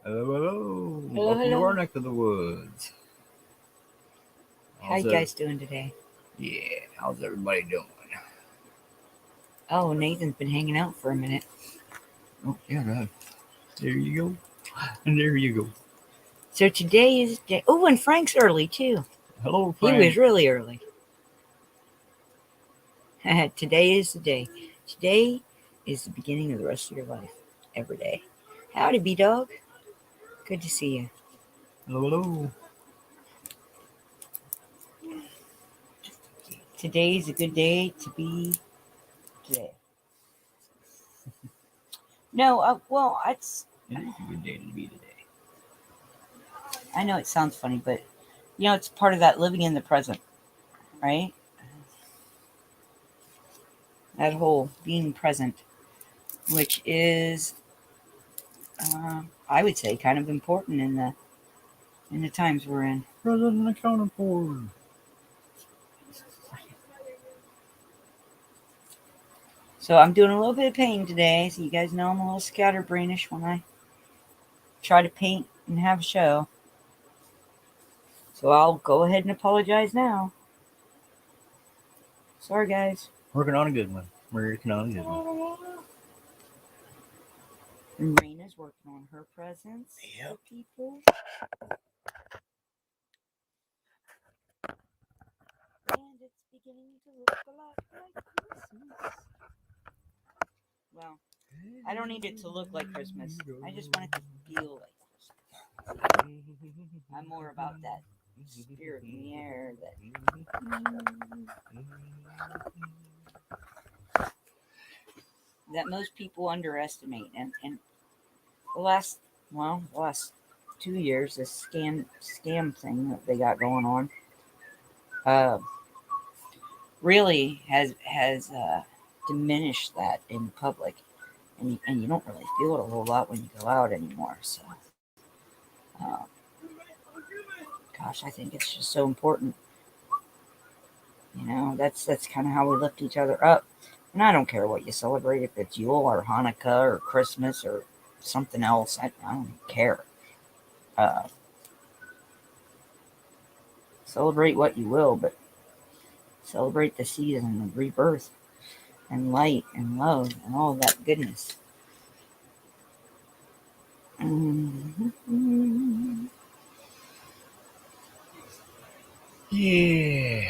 Hello, hello. Hello, Welcome to our hello. neck of the woods. How How's you every? guys doing today? Yeah, how's everybody doing? Oh, Nathan's been hanging out for a minute. Oh, yeah, right. There you go. And there you go. So today is day. Oh, and Frank's early too. Hello, He was Frank. really early. Today is the day. Today is the beginning of the rest of your life. Every day. Howdy, B Dog. Good to see you. Hello, hello. Today is a good day to be today. No, well, It is a good day to be today. I know it sounds funny, but it's part of that living in the present, right? That whole being present, which is I would say kind of important in the times we're in. President accounted for. So I'm doing a little bit of painting today, so you guys know I'm a little scatterbrainish when I try to paint and have a show. So I'll go ahead and apologize now. Sorry, guys. Working on a good one. Working on a good one. And Raina's working on her presents for people. And it's beginning to look a lot like Christmas. Well, I don't need it to look like Christmas. I just want it to feel like Christmas. I'm more about that spirit in the air that most people underestimate. And the last 2 years, this scam thing that they got going on, uh, really has diminished that in public, and you don't really feel it a whole lot when you go out anymore. So, uh, gosh, I think it's just so important. That's kind of how we lift each other up. And I don't care what you celebrate, if it's Yule or Hanukkah or Christmas or something else. I don't care. Uh, Celebrate what you will, but celebrate the season of rebirth and light and love and all that goodness. Mm-hmm. Yeah.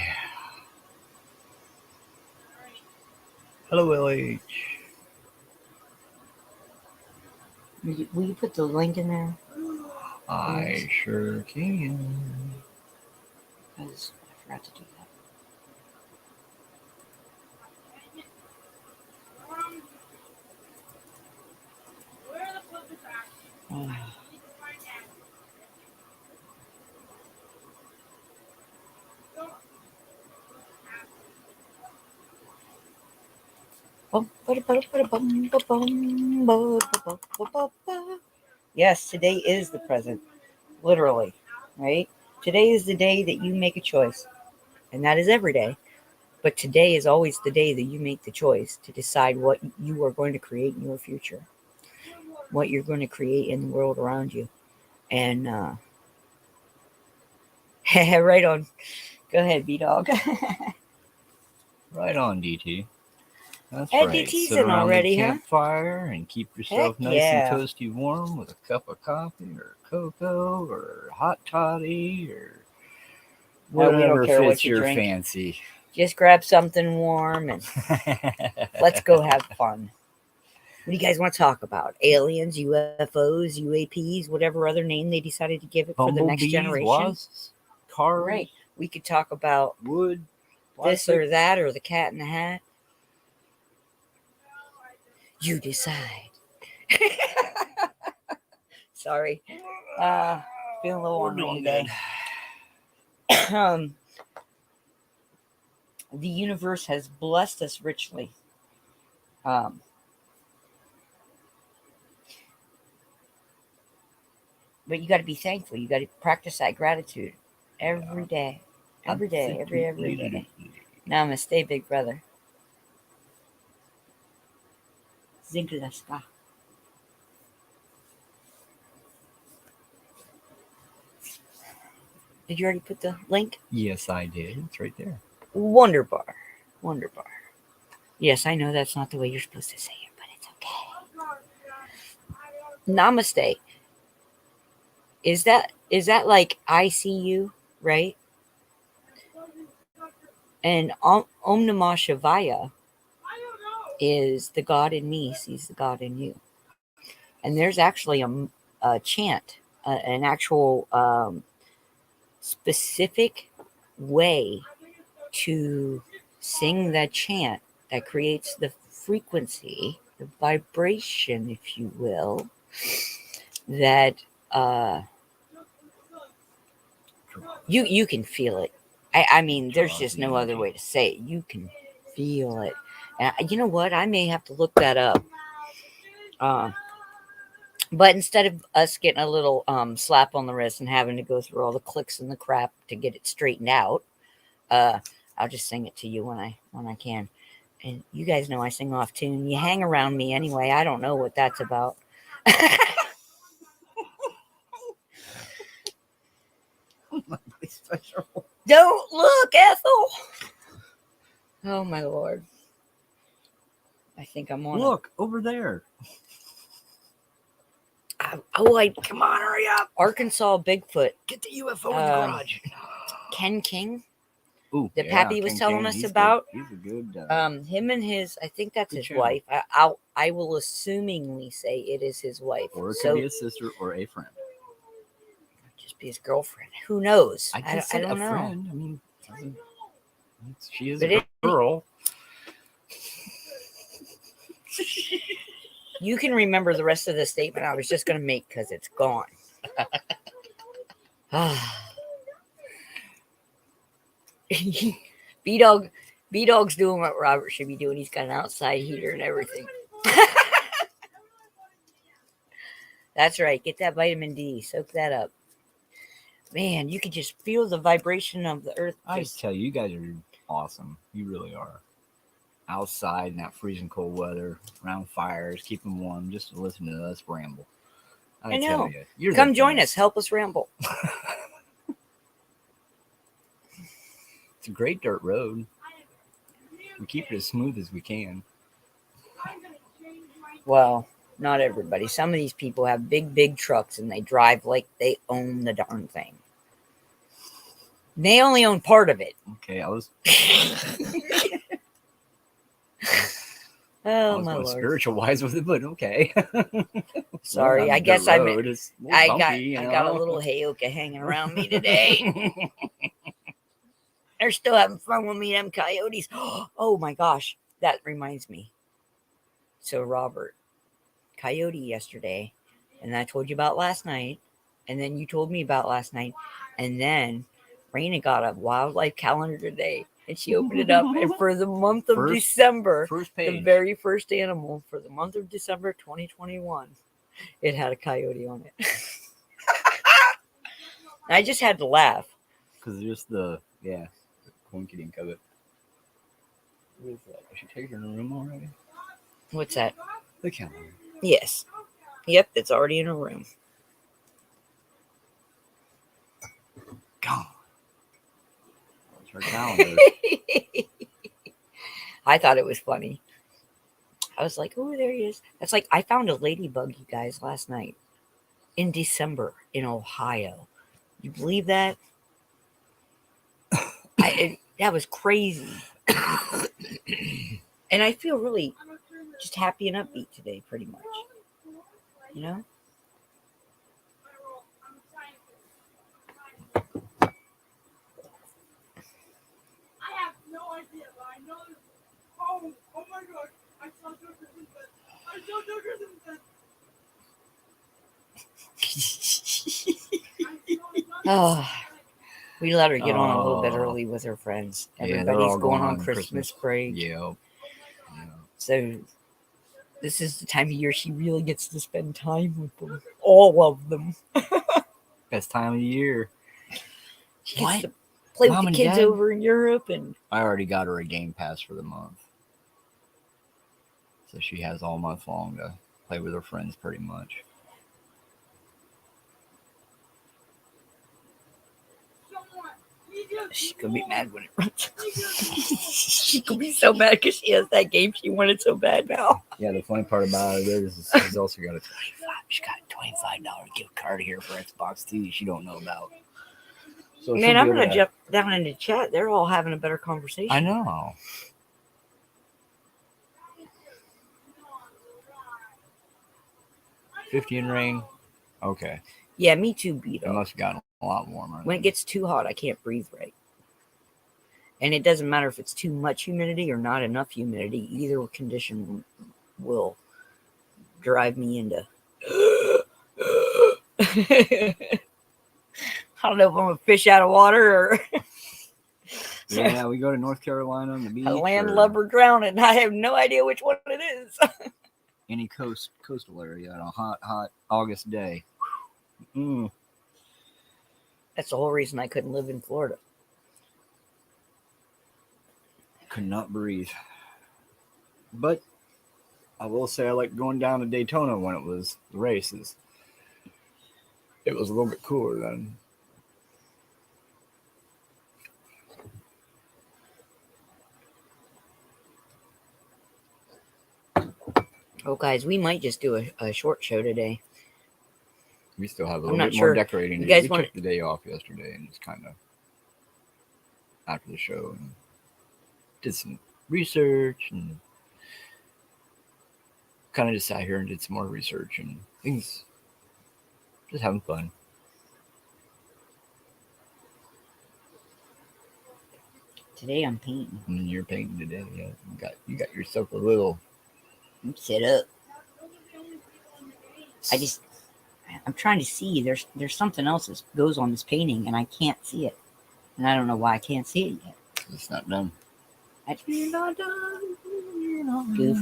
Hello, LH. Will you put the link in there, I please? sure can. Because I forgot to do that. Yes, today is the present, literally, right? Today is the day that you make a choice, and that is every day. But today is always the day that you make the choice to decide what you are going to create in your future, what you're going to create in the world around you. And right on. Go ahead, B Dog. Right on, DT. That's Had right. DT's Sit in around the already, huh? campfire and keep Heck yourself nice and yeah. toasty warm with a cup of coffee or cocoa or hot toddy or We don't whatever care fits what you your drink. fancy. Just grab something warm and let's go have fun. What do you guys want to talk about? Aliens, UFOs, UAPs, whatever other name they decided to give it for the next Bumblebees, generation? wasps, cars, Right. We could talk about wood, this plastic. or that or the cat in the hat. You decide. Sorry. Uh, Feeling a little We're on me doing today. good. The universe has blessed us richly. Um, but you got to be thankful. You got to practice that gratitude every day. Every day. Every day. Namaste, big brother. Zinklaska. Did you already put the link? Yes, I did. It's right there. Wonder Bar. Wonder Bar. Yes, I know that's not the way you're supposed to say it, but it's okay. Namaste. Is that like I see you, right? And Om Namah Shivaya is the God in me sees the God in you. And there's actually a chant, an actual specific way to sing that chant that creates the frequency, the vibration, if you will, that you can feel it. I mean, there's just no other way to say it. You can feel it. And you know what? I may have to look that up. But instead of us getting a little slap on the wrist and having to go through all the clicks and the crap to get it straightened out, I'll just sing it to you when I can. And you guys know I sing off tune. You hang around me anyway. I don't know what that's about. Special. Don't look, Ethel. Oh my Lord. I think I'm on. Look over there. Come on, hurry up. Arkansas Bigfoot. Get the UFO in the garage. Ken King. Ooh, that Pappy was telling us about. He's a good. Him and his, I think that's his channel. wife. I will assumingly say it is his wife. Or it could be a sister or a friend. Just be his girlfriend. Who knows? I don't know. Friend. I mean, she is a girl. You can remember the rest of the statement I was just going to make because it's gone. B-Dog's doing what Robert should be doing. He's got an outside heater and everything. That's right. Get that vitamin D. Soak that up. Man, you can just feel the vibration of the earth. I tell you, you guys are awesome. You really are. Outside in that freezing cold weather, around fires, keep them warm, just to listen to us ramble. I know. Tell you, come join us. Help us ramble. It's a great dirt road. We keep it as smooth as we can. Well, not everybody. Some of these people have big trucks and they drive like they own the darn thing. They only own part of it. Okay, I was my Lord. Spiritual wise with it, but okay. Sorry, I guess I got a little Heyoka hanging around me today. They're still having fun with me, them coyotes. Oh my gosh, that reminds me. So Robert, coyote yesterday, and I told you about last night, and then you told me about last night, and then Raina got a wildlife calendar today, and she opened it up, and for the month of December, the very first animal for the month of December 2021, it had a coyote on it. I just had to laugh because just the coinkydink of it. What is that? I should take her in the room already. What's that? The calendar. Yes. Yep, it's already in her room. God. It's her calendar. I thought it was funny. I was like, oh, there he is. That's like, I found a ladybug, you guys, last night in December in Ohio. You believe that? That was crazy. And I feel really just happy and upbeat today, pretty much. You know? I have no idea, but I know. Oh my God! I saw Joker Simpson. Oh, we let her get on a little bit early with her friends. Everybody's going on Christmas break. Yeah. So this is the time of year she really gets to spend time with them. All of them. Best time of the year. She gets to play with the kids over in Europe. And I already got her a game pass for the month. So she has all month long to play with her friends pretty much. She could be mad when it runs. She could be so mad because she has that game she wanted so bad now. Yeah, the funny part about it is she's also got she got a $25 gift card here for Xbox too. She don't know about. So Man, I'm gonna jump down into chat. They're all having a better conversation. I know. $50 rain. Okay. Yeah, me too, Beto. It must have gotten a lot warmer. When it gets too hot, I can't breathe right. And it doesn't matter if it's too much humidity or not enough humidity. Either condition will drive me into. I don't know if I'm a fish out of water or Yeah, we go to North Carolina on the beach. a landlubber drowning. I have no idea which one it is. Any coastal area on a hot August day. That's the whole reason I couldn't live in Florida. Could not breathe. But I will say I like going down to Daytona when it was the races. It was a little bit cooler then. Oh, guys, we might just do a short show today. We still have a I'm little not bit more sure. decorating You to do. guys We want- took the day off yesterday and just kind of after the show and did some research and kind of just sat here and did some more research and things. Just having fun. Today I'm painting. And you're painting today, yeah. You got yourself a little. Sit up. I'm trying to see. There's something else that goes on this painting, and I can't see it. And I don't know why I can't see it yet. It's not done. You're not done. You're not goof.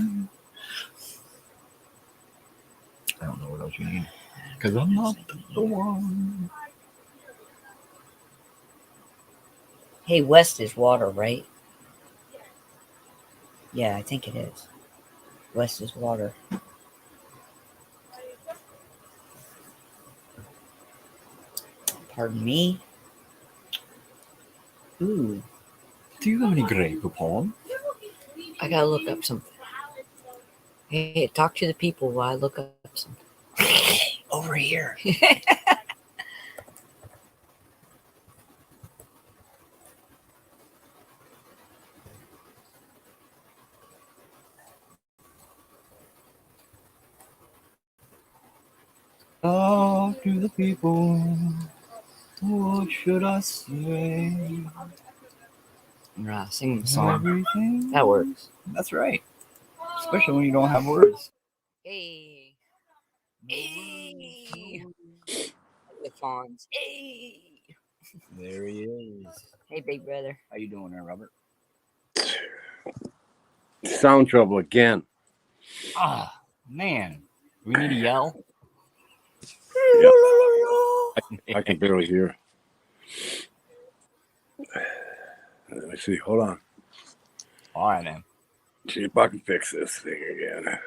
I don't know what else you need. Because I'm not the one. Hey, west is water, right? Yeah, I think it is. West is water. Pardon me. Ooh, Do you have any grape upon? I gotta look up something. Hey, talk to the people while I look up something. Over here. Talk to the people. What should I say? Right, sing the song. Everything. That works. That's right. Especially when you don't have words. Hey. Hey. The fawns. Hey. There he is. Hey, big brother. How you doing there, Robert? Sound trouble again. Ah, man. We need to yell. I can barely hear. Let me see. Hold on. All right, man. See if I can fix this thing again.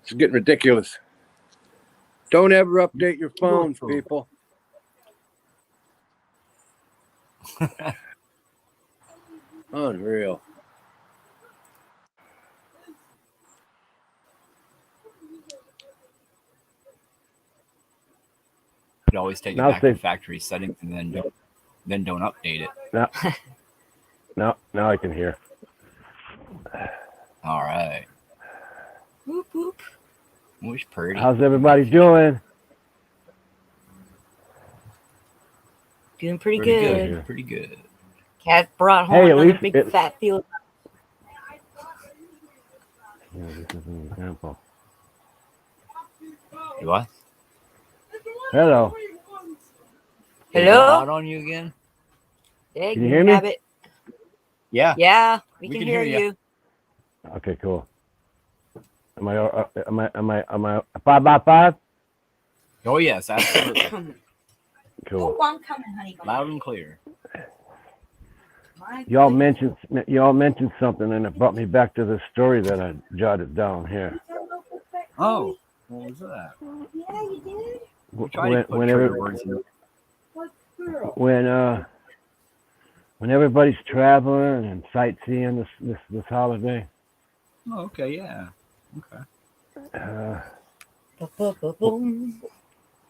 It's getting ridiculous. Don't ever update your phones, people. Unreal. You always take it Now back to say- factory settings and then don't update it. Now I can hear. All right. Whoop, whoop. Wish pretty. How's everybody doing? Doing pretty Pretty good. good. Pretty good. Cat brought home Hey, at another least big it- fat field. Yeah, this is an example. You what? Hello. Hello? Hot on you again? Hey, Can you hear me? Rabbit. Yeah. Yeah, we, We can can hear hear ya. you. Okay, cool. Am I 5x5? Oh yes, absolutely. Cool. I'm coming, honey. Loud and clear. Y'all mentioned something, and it brought me back to the story that I jotted down here. Oh, what was that? Yeah, you did. We tried to put Whenever, trigger words in. girl. when everybody's traveling and sightseeing this holiday, Oh, okay, yeah. Okay. Boom.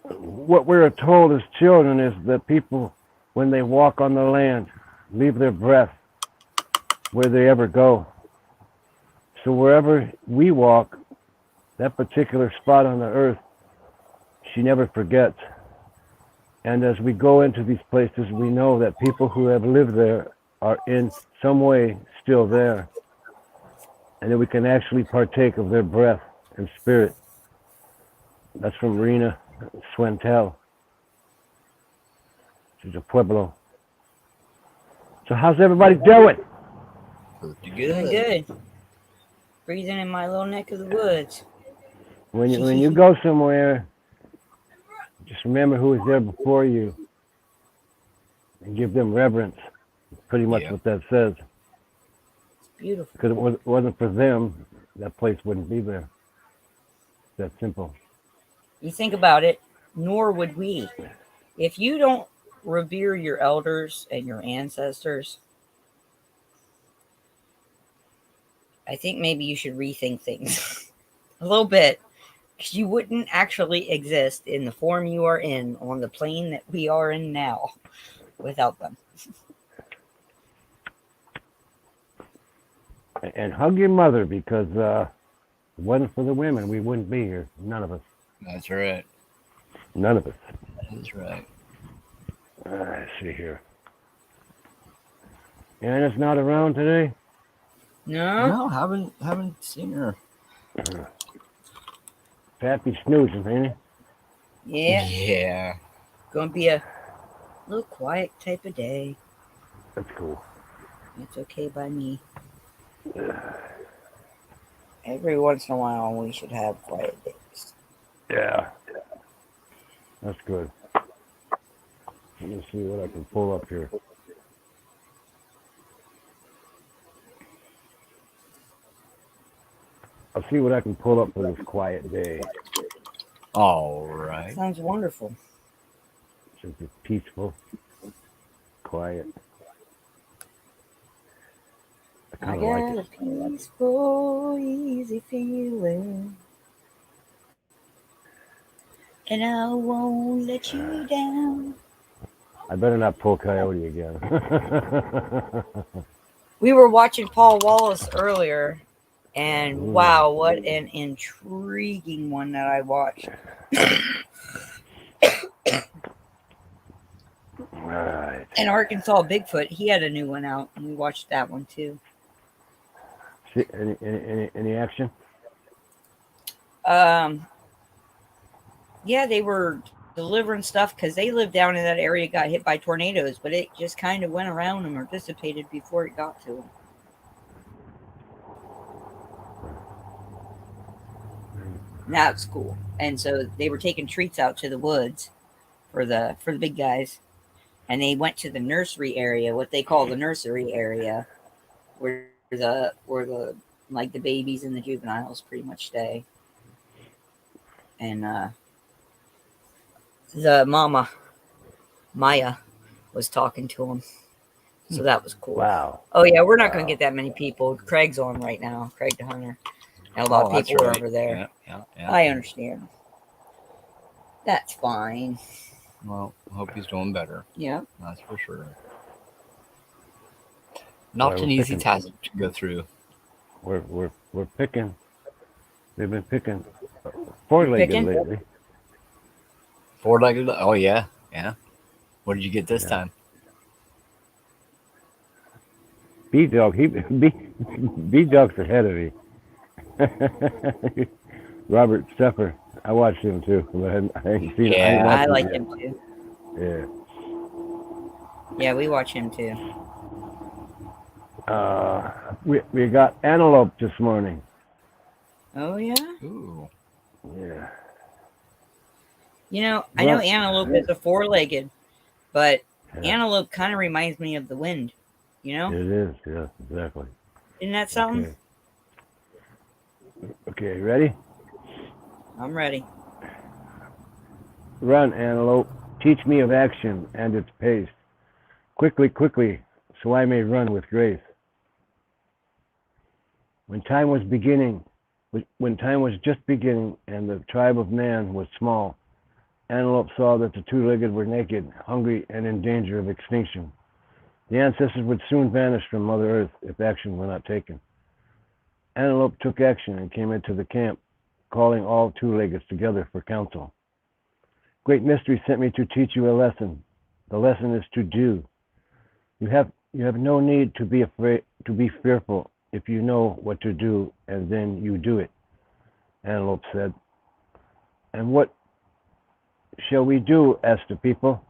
what we're told as children is that people, when they walk on the land, leave their breath where they ever go. So wherever we walk, that particular spot on the earth, she never forgets. And as we go into these places, we know that people who have lived there are in some way still there. And that we can actually partake of their breath and spirit. That's from Rena Swentel. She's a Pueblo. So how's everybody doing? Pretty Doing good. Breathing in my little neck of the woods. When you go somewhere, just remember who was there before you and give them reverence. That's pretty much what that says. It's beautiful. Because it wasn't for them, that place wouldn't be there. It's that simple. You think about it, nor would we. If you don't revere your elders and your ancestors, I think maybe you should rethink things a little bit. Because you wouldn't actually exist in the form you are in on the plane that we are in now without them. And hug your mother, because if it wasn't for the women, we wouldn't be here. None of us. That's right. None of us. That's right. Let's see here. Anna's not around today? No? No, haven't seen her. Pappy snoozing, ain't he? Yeah. Yeah. Gonna be a little quiet type of day. That's cool. It's okay by me. Every once in a while, we should have quiet days. Yeah. That's good. Let me see what I can pull up here. I'll see what I can pull up for this quiet day. All right. Sounds wonderful. Since it's peaceful, quiet. I I kind of got like a it. peaceful, easy feeling. And I won't let you down. I better not pull Coyote again. We were watching Paul Wallace earlier, and Ooh. wow, what an intriguing one that I watched. Right. And Arkansas Bigfoot, he had a new one out, and we watched that one too. See, any action? Yeah, they were delivering stuff because they lived down in that area, got hit by tornadoes, but it just kind of went around them or dissipated before it got to them. That's cool. And so they were taking treats out to the woods for the big guys, and they went to the nursery area, what they call the nursery area, where the like the babies and the juveniles pretty much stay. And the mama, Maya, was talking to him. So that was cool. Wow. Oh, yeah, we're not going to get that many people. Craig's on right now, Craig the Hunter. And a lot of people are over there. Yeah. I understand. That's fine. Well, I hope he's doing better. Yeah. That's for sure. Not an easy task to go through. We're picking. They've been picking four-legged lately. Four-legged? Oh, yeah. What did you get this time? B-Dog. B-Dog's ahead of me. Robert Stepper. I watched him too. I haven't seen it. I like him too. Yeah. Yeah, we watch him too. We got antelope this morning. Oh, yeah? Ooh. Yeah. You know, I know antelope is a four-legged, but antelope kind of reminds me of the wind, you know? It is, yeah, exactly. Isn't that something? Okay, ready? I'm ready. Run, antelope. Teach me of action and its pace. Quickly, quickly, so I may run with grace. When time was just beginning, and the tribe of man was small, Antelope saw that the two-legged were naked, hungry, and in danger of extinction. The ancestors would soon vanish from Mother Earth if action were not taken. Antelope took action and came into the camp, calling all two-leggeds together for counsel. Great Mystery sent me to teach you a lesson. The lesson is to do. You have no need to be fearful if you know what to do, and then you do it, Antelope said. And what shall we do? Asked the people.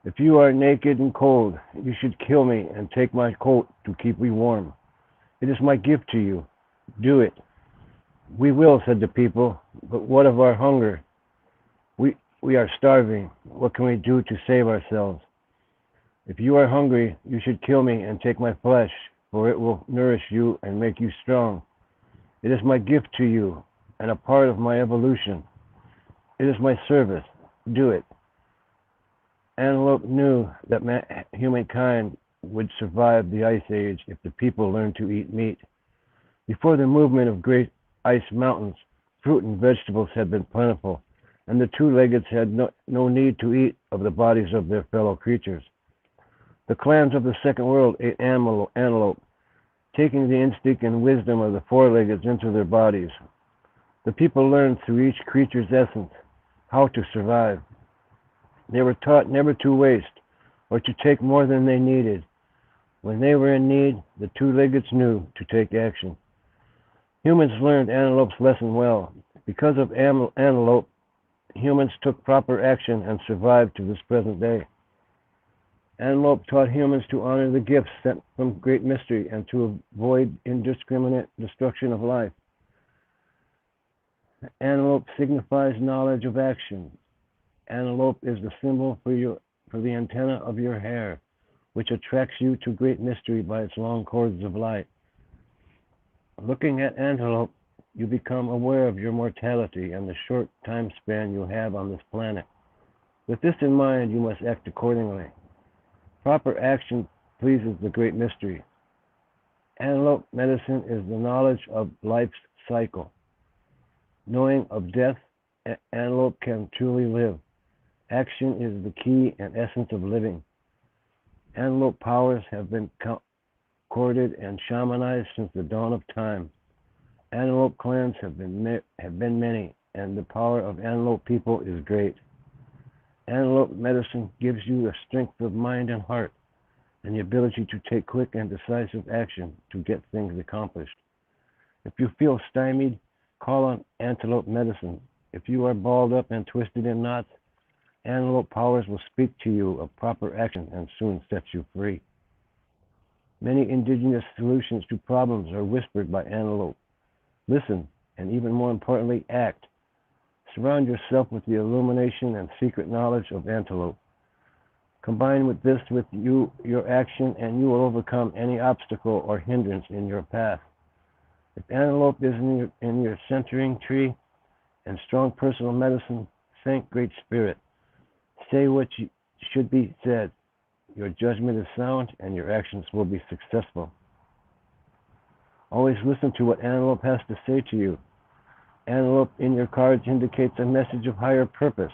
If you are naked and cold, you should kill me and take my coat to keep me warm. It is my gift to you. Do it. We will, said the people, but what of our hunger? We are starving. What can we do to save ourselves? If you are hungry, you should kill me and take my flesh, for it will nourish you and make you strong. It is my gift to you and a part of my evolution. It is my service. Do it. Antelope knew that humankind would survive the Ice Age if the people learned to eat meat. Before the movement of great ice mountains, fruit and vegetables had been plentiful, and the two-leggeds had no need to eat of the bodies of their fellow creatures. The clans of the second world ate antelope, taking the instinct and wisdom of the four-leggeds into their bodies. The people learned through each creature's essence how to survive. They were taught never to waste or to take more than they needed. When they were in need, the two-leggeds knew to take action. Humans learned Antelope's lesson well. Because of Antelope, humans took proper action and survived to this present day. Antelope taught humans to honor the gifts sent from Great Mystery and to avoid indiscriminate destruction of life. Antelope signifies knowledge of action. Antelope is the symbol for the antenna of your hair, which attracts you to Great Mystery by its long cords of light. Looking at Antelope, you become aware of your mortality and the short time span you have on this planet. With this in mind, you must act accordingly. Proper action pleases the Great Mystery. Antelope medicine is the knowledge of life's cycle. Knowing of death, Antelope can truly live. Action is the key and essence of living. Antelope powers have been courted and shamanized since the dawn of time. Antelope clans have been many, and the power of Antelope people is great. Antelope medicine gives you the strength of mind and heart, and the ability to take quick and decisive action to get things accomplished. If you feel stymied, call on Antelope medicine. If you are balled up and twisted in knots, Antelope powers will speak to you of proper action and soon set you free. Many indigenous solutions to problems are whispered by Antelope. Listen, and even more importantly, act. Surround yourself with the illumination and secret knowledge of Antelope. Combine with this with your action, and you will overcome any obstacle or hindrance in your path. If Antelope is in your centering tree and strong personal medicine, thank Great Spirit. Say what should be said. Your judgment is sound, and your actions will be successful. Always listen to what Antelope has to say to you. Antelope in your cards indicates a message of higher purpose.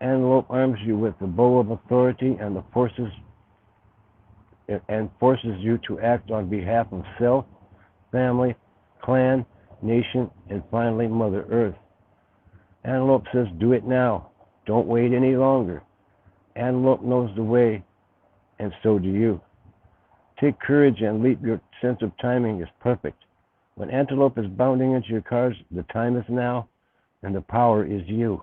Antelope arms you with the bow of authority and forces you to act on behalf of self, family, clan, nation, and finally Mother Earth. Antelope says, do it now. Don't wait any longer. Antelope knows the way, and so do you. Take courage and leap. Your sense of timing is perfect. When Antelope is bounding into your cards, the time is now, and the power is you.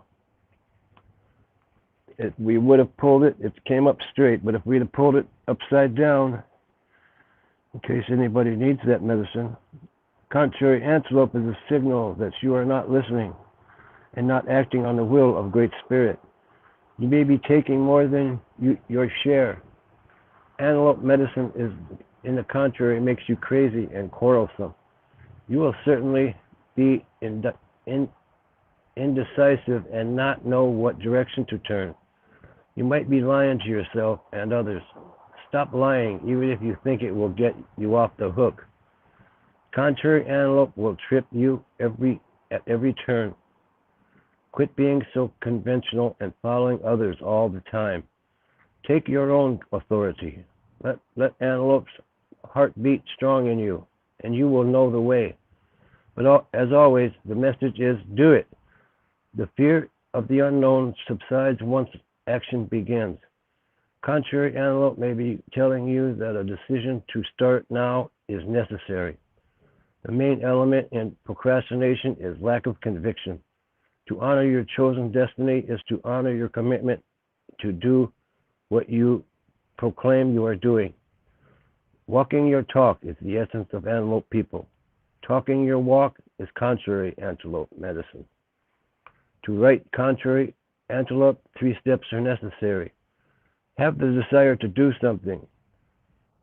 If we would have pulled it, it came up straight, but if we'd have pulled it upside down, in case anybody needs that medicine, contrary Antelope is a signal that you are not listening and not acting on the will of Great Spirit. You may be taking more than your share. Antelope medicine is, in the contrary, makes you crazy and quarrelsome. You will certainly be indecisive and not know what direction to turn. You might be lying to yourself and others. Stop lying, even if you think it will get you off the hook. Contrary antelope will trip you at every turn. Quit being so conventional and following others all the time. Take your own authority. Let antelope's heart beat strong in you, and you will know the way. But as always, the message is do it. The fear of the unknown subsides once action begins. Contrary antelope may be telling you that a decision to start now is necessary. The main element in procrastination is lack of conviction. To honor your chosen destiny is to honor your commitment to do what you proclaim you are doing. Walking your talk is the essence of antelope people. Talking your walk is contrary antelope medicine. To write contrary antelope, 3 steps are necessary. Have the desire to do something.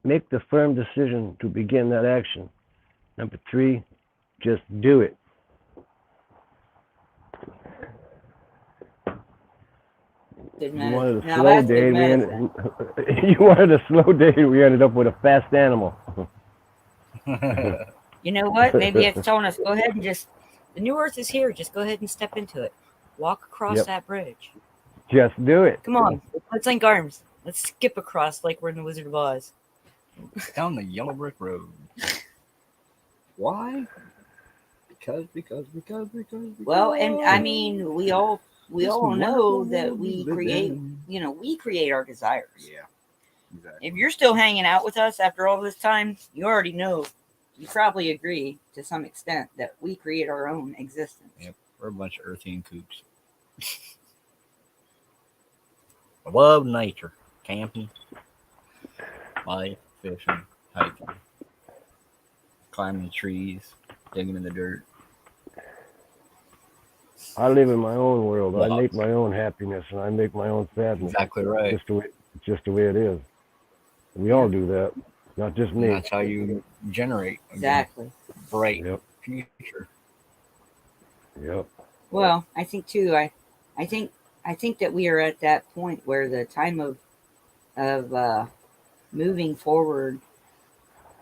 Make the firm decision to begin that action. Number 3, just do it. Good You medicine. wanted a Now slow that's day, good medicine. you wanted a slow day, we ended up with a fast animal. You know what? Maybe it's telling us go ahead and just the new earth is here. Just go ahead and step into it. Walk across Yep. that bridge. Just do it. Come on, let's link arms. Let's skip across like we're in the Wizard of Oz. Down the yellow brick road. Why? Because. Well, and I mean, we all This know wonderful that world we live create. in. We create our desires. Yeah, exactly. If you're still hanging out with us after all this time, you already know. You probably agree to some extent that we create our own existence. Yep, we're a bunch of earthian kooks. I love nature, camping, life, fishing, hiking, climbing trees, digging in the dirt. I live in my own world. I Wow. make my own happiness and I make my own sadness. Exactly right. Just the way it is. We all do that. Not just And me. that's how you generate a good, Exactly. bright Yep. future. Yep. Well, I think too. I think that we are at that point where the time of moving forward,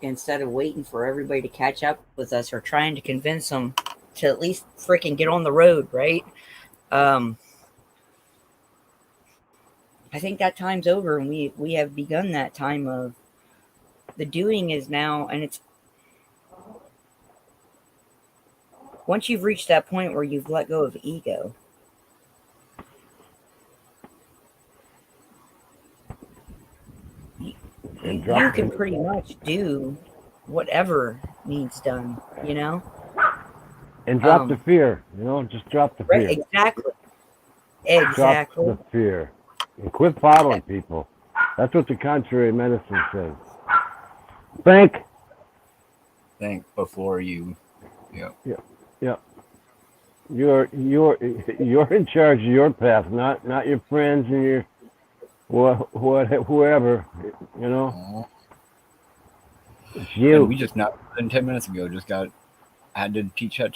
instead of waiting for everybody to catch up with us or trying to convince them to at least freaking get on the road, right? I think that time's over, and we have begun that time of the doing is now, and it's once you've reached that point where you've let go of ego. And You drop can the, pretty much do whatever needs done, and drop um, the fear. Just drop the fear. Right, exactly. Drop the fear. And quit following people. That's what the contrary medicine says. Think before you. Yeah. You're in charge of your path, not your friends and your whoever. It's And you. we just not 10 minutes ago I had to teach her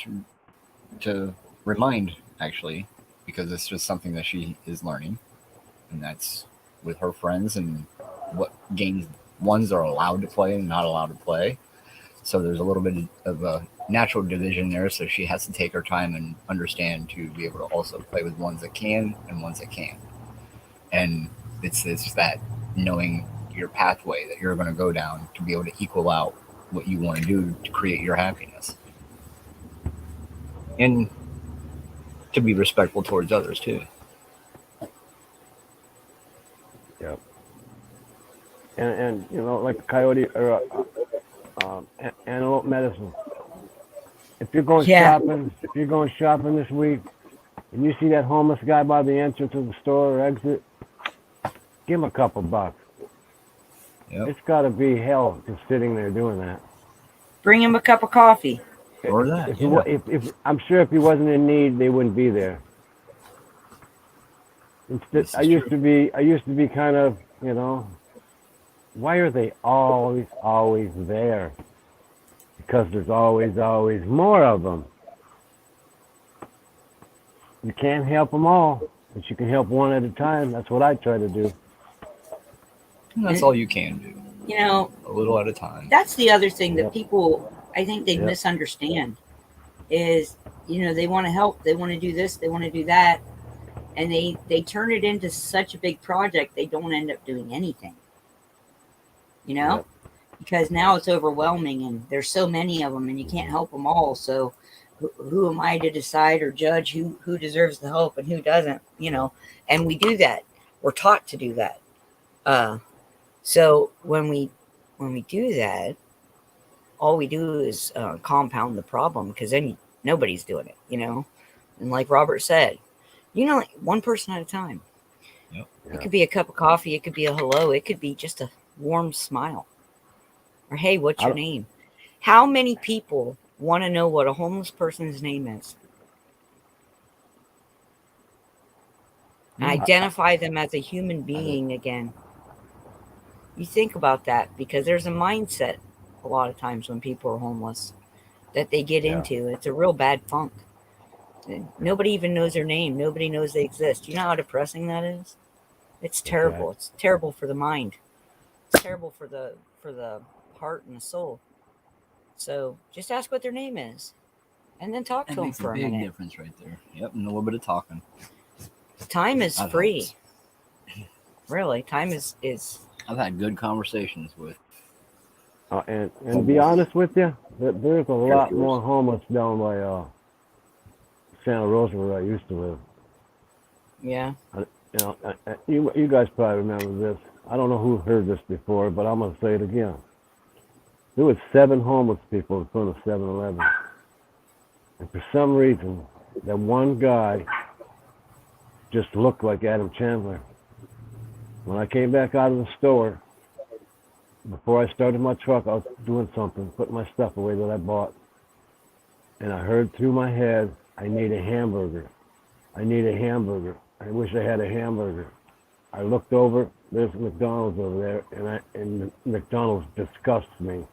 to remind, actually, because it's just something that she is learning, and that's with her friends and what games ones are allowed to play and not allowed to play. So there's a little bit of a natural division there, so she has to take her time and understand to be able to also play with ones that can and ones that can't. And it's that knowing your pathway that you're going to go down to be able to equal out what you want to do to create your happiness. And to be respectful towards others too. Yep. And like coyote or antelope medicine. If you're going shopping this week, and you see that homeless guy by the entrance of the store or exit, give him a couple bucks. Yep. It's got to be hell just sitting there doing that. Bring him a cup of coffee. Or that. If I'm sure if he wasn't in need, they wouldn't be there. I used to be kind of, why are they always there? Because there's always more of them. You can't help them all. But you can help one at a time. That's what I try to do. And that's all you can do, You know, a little at a time. that's the other thing that Yep. people, I think they Yep. misunderstand is, they want to help, they want to do this, they want to do that, and they turn it into such a big project they don't end up doing anything. Yep. Because now it's overwhelming and there's so many of them and you can't help them all. So who am I to decide or judge who deserves the help and who doesn't? And we do that. We're taught to do that. So when we do that, all we do is compound the problem, because then nobody's doing it. And like Robert said, like one person at a time. Yep. It could be a cup of coffee. It could be a hello. It could be just a warm smile. Or, hey, what's your name? How many people want to know what a homeless person's name is? And identify them as a human being again. You think about that, because there's a mindset a lot of times when people are homeless that they get into. It's a real bad funk. Nobody even knows their name. Nobody knows they exist. You know how depressing that is? It's terrible. Right. It's terrible for the mind. It's terrible for the heart and the soul. So just ask what their name is, and then talk to them for a minute. Big difference right there. Yep, and a little bit of talking. Time is That free. helps. Really, time is. I've had good conversations with. And to be honest with you, there's a lot more homeless down by Santa Rosa where I used to live. Yeah. You guys probably remember this. I don't know who heard this before, but I'm gonna say it again. There was 7 homeless people in front of 7-Eleven, and for some reason, that one guy just looked like Adam Chandler. When I came back out of the store, before I started my truck, I was doing something, putting my stuff away that I bought, and I heard through my head, I need a hamburger. I need a hamburger. I wish I had a hamburger. I looked over, there's McDonald's over there, and McDonald's disgusts me.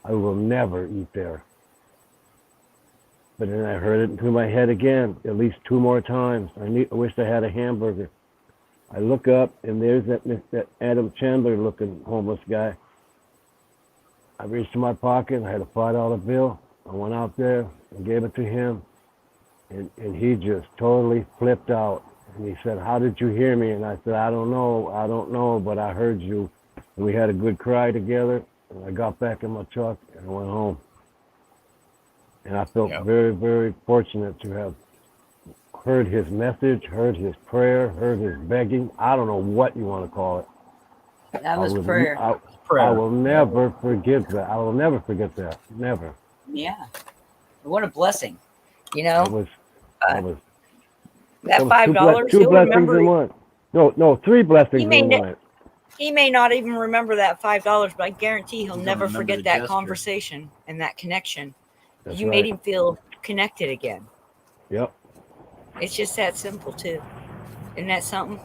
I will never eat there. But then I heard it through my head again, at least 2 more times. I wish I had a hamburger. I look up, and there's that Adam Chandler looking homeless guy. I reached in my pocket, I had a $5 bill. I went out there and gave it to him, and he just totally flipped out. And he said, "How did you hear me?" And I said, I don't know, but I heard you. And we had a good cry together, and I got back in my truck, and I went home. And I felt very, very fortunate to have heard his message, heard his prayer, heard his begging. I don't know what you want to call it. That was prayer. I will never forget that. I will never forget that. Never. Yeah. What a blessing. It was that it was $5. two He'll blessings remember. in one. No, 3 blessings in one. He may not even remember that $5, but I guarantee he'll never remember forget the that gesture. conversation and that connection. That's You right. made him feel connected again. Yep. It's just that simple too. Isn't that something?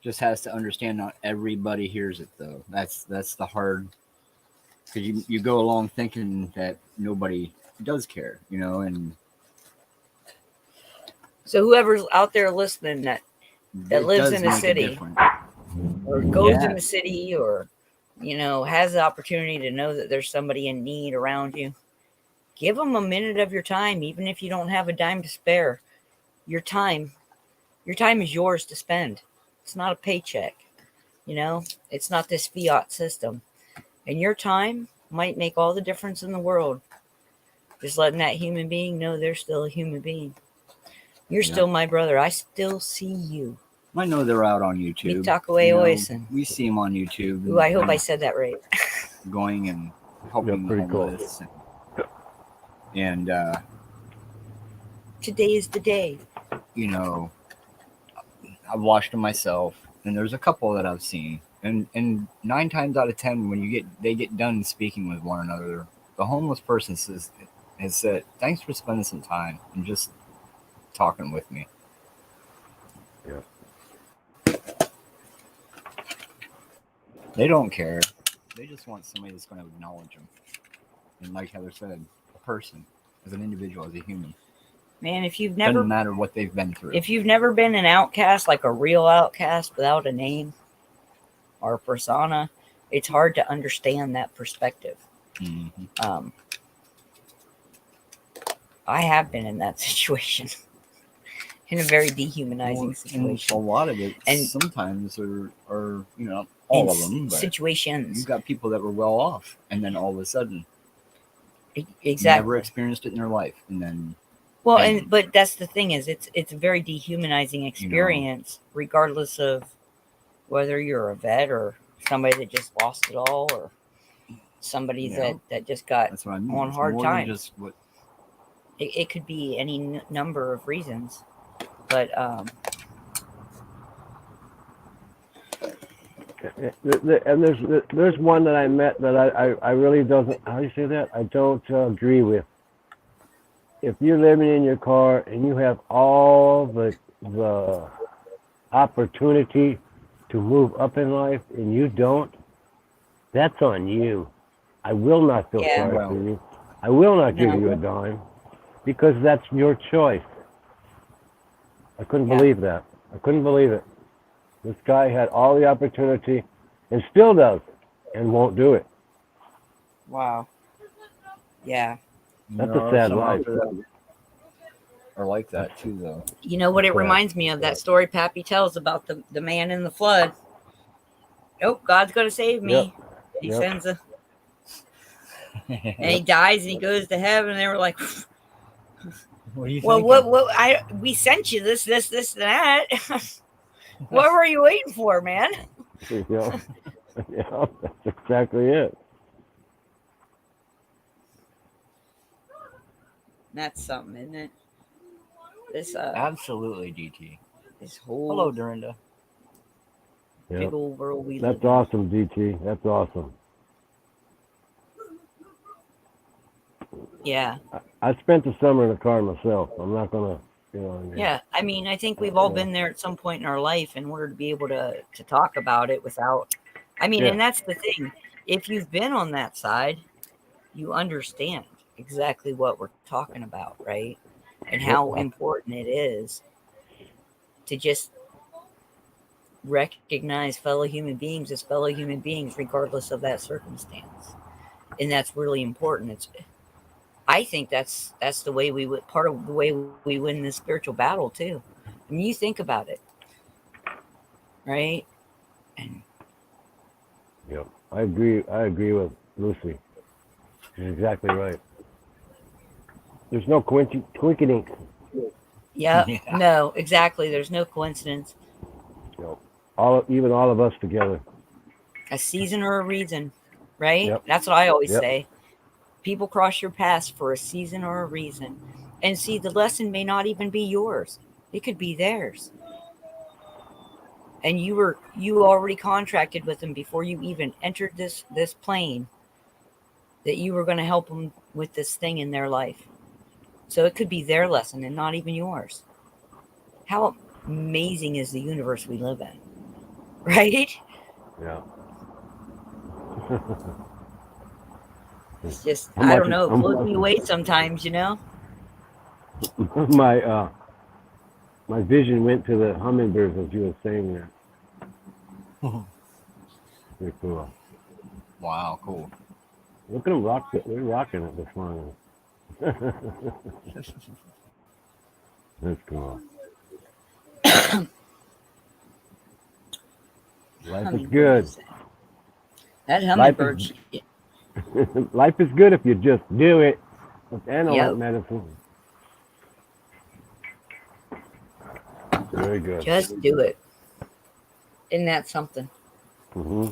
Just has to understand not everybody hears it though. That's the hard, because you go along thinking that nobody does care, and So whoever's out there listening that it lives does in a make a city, difference. or goes Yeah. in the city, or has the opportunity to know that there's somebody in need around you, give them a minute of your time, even if you don't have a dime to spare. Your time is yours to spend. It's not a paycheck. It's not this fiat system, and your time might make all the difference in the world. Just letting that human being know they're still a human being. You're still my brother. I still see you. I know they're out on YouTube. Miktakaway Oisin. We see them on YouTube. Ooh, I hope I said that right. Going and helping the pretty cool. homeless. And Today is the day. I've watched them myself, and there's a couple that I've seen, and 9 times out of 10, when they get done speaking with one another, the homeless person has said, "Thanks for spending some time and just talking with me." Yeah. They don't care. They just want somebody that's going to acknowledge them. And like Heather said, a person, as an individual, as a human. Man, Doesn't matter what they've been through. if you've never been an outcast, like a real outcast without a name or a persona, it's hard to understand that perspective. Mhm. I have been in that situation, in a very dehumanizing Well, and situation. a lot of it, And- sometimes are all of them, but situations. you've got people that were well off, and then all of a sudden, Exactly. never experienced it in their life, and then Well, and- but that's the thing is, it's a very dehumanizing experience, regardless of whether you're a vet or somebody that just lost it all, or somebody Yeah. that just got. that's what I mean. On It's hard more times. than just what. It could be any number of reasons, but And there's one that I met that I really doesn't, how do you say that? I don't agree with. If you're living in your car and you have all the opportunity to move up in life and you don't, that's on you. I will not feel Yeah. sorry Well, for you. I will not give No. you a dime because that's your choice. I couldn't Yeah. believe that. I couldn't believe it. This guy had all the opportunity and still does and won't do it. wow, yeah. That's there a are sad some out life. there that are like that too, though. You know what it Correct. reminds me of? That story Pappy tells about the man in the flood. Oh, God's going to save me. Yep. He Yep. sends a, and he dies and he goes to heaven. And they were like, What do you well, think? we sent you this, and that. What were you waiting for, man? Yeah, yeah, that's exactly it. That's something, isn't it? This Absolutely, DT. this whole Hello, Dorinda. big Yep. old world we live That's in. awesome, DT. That's awesome. Yeah, I spent the summer in a car myself. I'm not gonna, you know what I mean? yeah. I mean, I think we've all Yeah. been there at some point in our life in order to be able to talk about it without. I mean, Yeah. and that's the thing. If you've been on that side, you understand exactly what we're talking about, right? And how important it is to just recognize fellow human beings as fellow human beings, regardless of that circumstance. And that's really important. I think that's the way we would, part of the way we win this spiritual battle too. I mean, you think about it, right? And Yep. I agree with Lucy. She's exactly right. There's no coincidence. yeah, Yeah. no, exactly. There's no coincidence. Even all of us together. A season or a reason, right? Yep. That's what I always Yep. say. People cross your path for a season or a reason. And see, the lesson may not even be yours. It could be theirs. And you already contracted with them before you even entered this plane that you were going to help them with this thing in their life. So it could be their lesson and not even yours. How amazing is the universe we live in, right? Yeah. It's just, How I much don't know, it is- blows me away sometimes, you know? my vision went to the hummingbirds as you were saying that. Pretty cool. Wow, cool. Look at them rock it. They're rocking it this morning. That's cool. Life is good. That Life hummingbird, is- Life is good if you just do it. With animal Yep. medicine. Very good. just do it. Isn't that something? hmm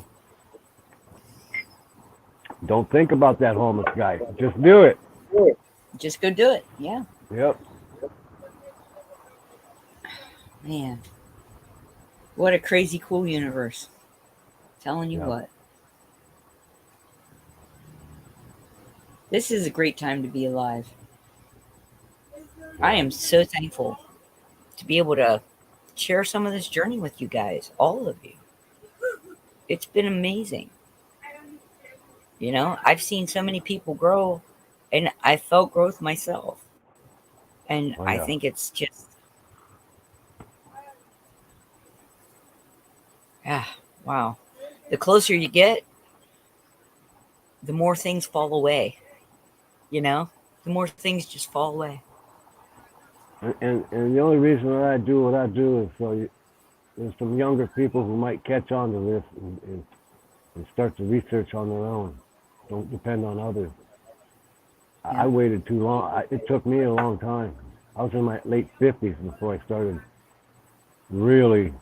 Don't think about that homeless guy. Just do it. Just go do it. Yeah, Yep. man. What a crazy cool universe. Telling you Yeah. what. This is a great time to be alive. I am so thankful to be able to share some of this journey with you guys, all of you. It's been amazing. You know, I've seen so many people grow, and I felt growth myself. And Oh, I yeah. think it's just, wow. The closer you get, the more things fall away. You know, the more things just fall away. And the only reason that I do what I do is so there's some younger people who might catch on to this and start to research on their own. Don't depend on others. Yeah. I waited too long. It took me a long time. I was in my late 50s before I started really,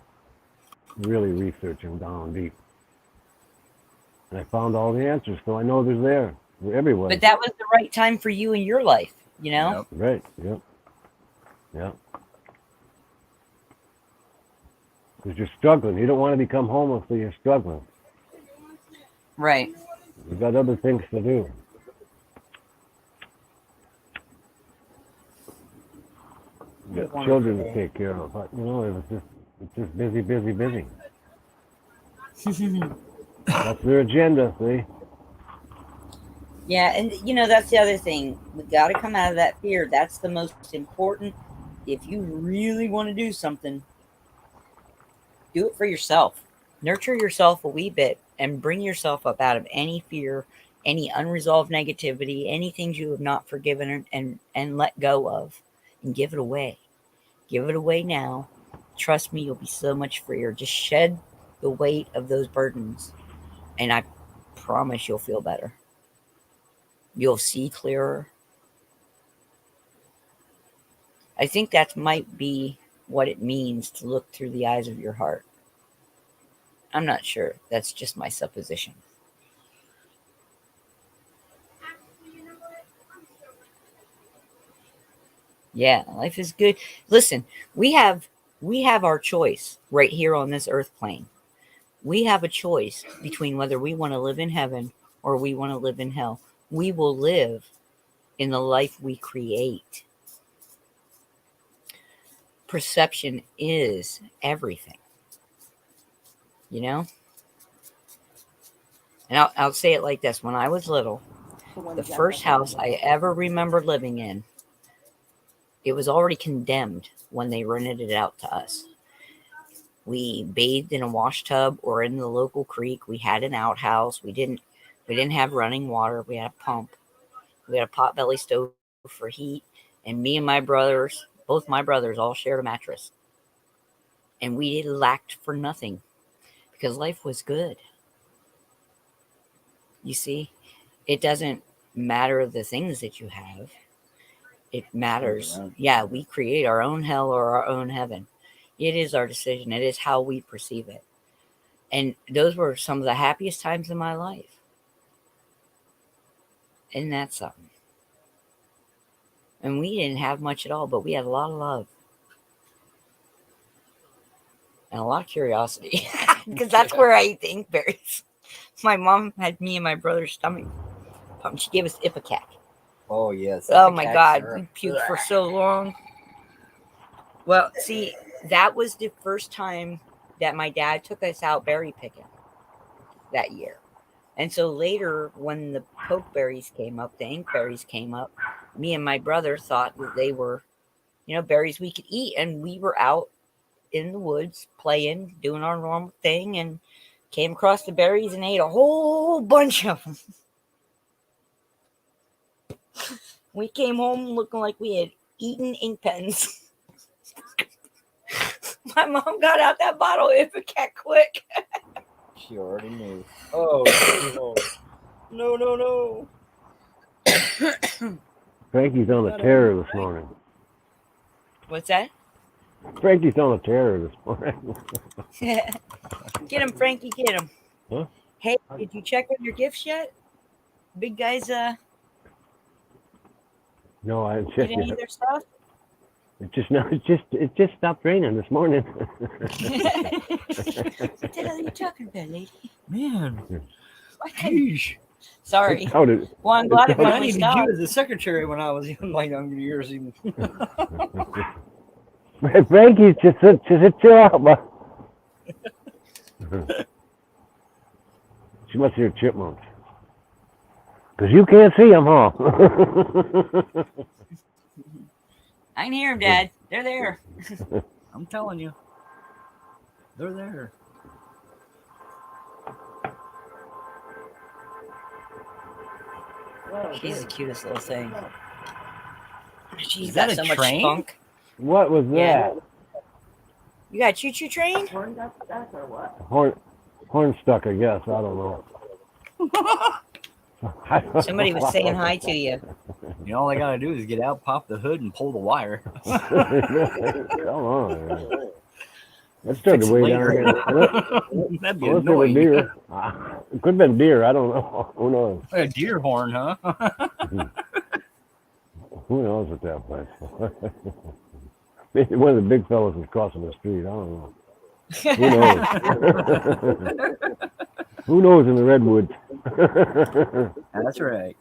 really researching down deep. And I found all the answers, so I know they're there. They're everywhere. But that was the right time for you in your life, you know? Yep. Right, yep. Yeah. Because you're struggling. You don't want to become homeless, so you're struggling. Right. You've got other things to do. You got children to take care of. But, it's just busy, busy, busy. That's their agenda, see? Yeah, and that's the other thing. We got to come out of that fear. That's the most important. If you really want to do something, do it for yourself. Nurture yourself a wee bit and bring yourself up out of any fear, any unresolved negativity, any things you have not forgiven and let go of, and give it away. Give it away now. Trust me, you'll be so much freer. Just shed the weight of those burdens, and I promise you'll feel better. You'll see clearer. I think that might be what it means to look through the eyes of your heart. I'm not sure. That's just my supposition. Yeah, life is good. Listen, we have our choice right here on this earth plane. We have a choice between whether we want to live in heaven or we want to live in hell. We will live in the life we create. Perception is everything. You know? And I'll say it like this. When I was little, the first house I ever remember living in, it was already condemned when they rented it out to us. We bathed in a wash tub or in the local creek. We had an outhouse. We didn't have running water. We had a pump. We had a potbelly stove for heat. And me and my brothers, both my brothers, all shared a mattress. And we lacked for nothing because life was good. You see, it doesn't matter the things that you have. It matters. Yeah, we create our own hell or our own heaven. It is our decision. It is how we perceive it. And those were some of the happiest times in my life. Isn't that something? And we didn't have much at all, but we had a lot of love. And a lot of curiosity. Because that's where I ate the inkberries. My mom had me and my brother's stomach pumped. She gave us Ipecac. Oh, yes. Oh my God, we puked for so long. Well, see, that was the first time that my dad took us out berry picking that year. And so later, when the pokeberries came up, the inkberries came up, me and my brother thought that they were, berries we could eat. And we were out in the woods playing, doing our normal thing, and came across the berries and ate a whole bunch of them. We came home looking like we had eaten ink pens. My mom got out that bottle of Ipecac quick. She already knew. Oh, No. Frankie's on a terror this morning. What's that? Frankie's on a terror this morning. Get him, Frankie, get him. Huh? Hey, did you check on your gifts yet? Big guys, No, I didn't get check any of yet. their stuff? It just stopped raining this morning. What the hell are you talking about, lady? man. What? Sheesh. Sorry. It sounded- Well, I'm glad it sounded- I finally needed stopped. you as a secretary when I was in my younger years. Even. Frankie's just chill out, but she must hear chipmunks. Because you can't see them, huh? I can hear them, Dad. They're there. I'm telling you, they're there. She's the cutest little thing. She's Is that got a so much train? spunk. What was Yeah. that? You got a choo-choo train? Horn stuck, I guess. I don't know. Somebody was saying hi to you. You know, all I gotta do is get out, pop the hood, and pull the wire. Come on. Man. Let's start Fix the it way down later. here. That'd be Unless it was annoying. deer. It could have been deer. I don't know. Who knows? A deer horn, huh? Who knows at that place? Maybe one of the big fellas was crossing the street. I don't know. Who knows? Who knows in the redwoods? That's right.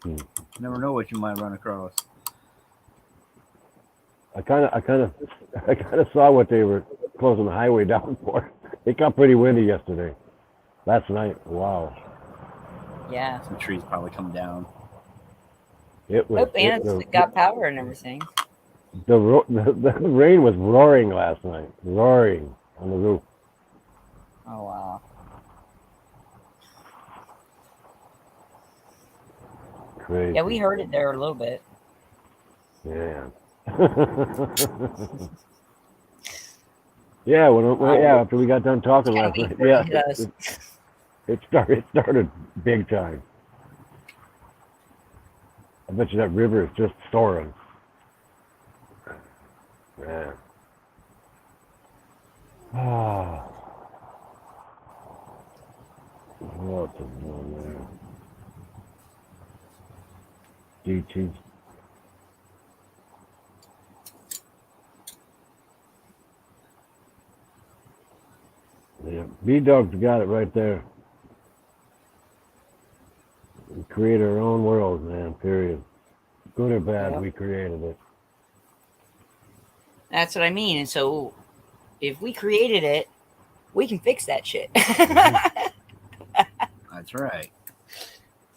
Hmm. Never know what you might run across. I kind of saw what they were closing the highway down for. It got pretty windy yesterday. Last night. Wow. Yeah. Some trees probably come down. It was. Oh, and it's got power and everything. The rain was roaring last night. Roaring on the roof. Oh, wow. Crazy. Yeah, we heard it there a little bit. Yeah. Yeah, after we got done talking last night, yeah, it started big time. I bet you that river is just soaring. Yeah. Ah. What's going there? DT. Yeah, B-Dog's got it right there. We create our own world, man, period. Good or bad, Yep. we created it. That's what I mean. And so if we created it, we can fix that shit. That's right.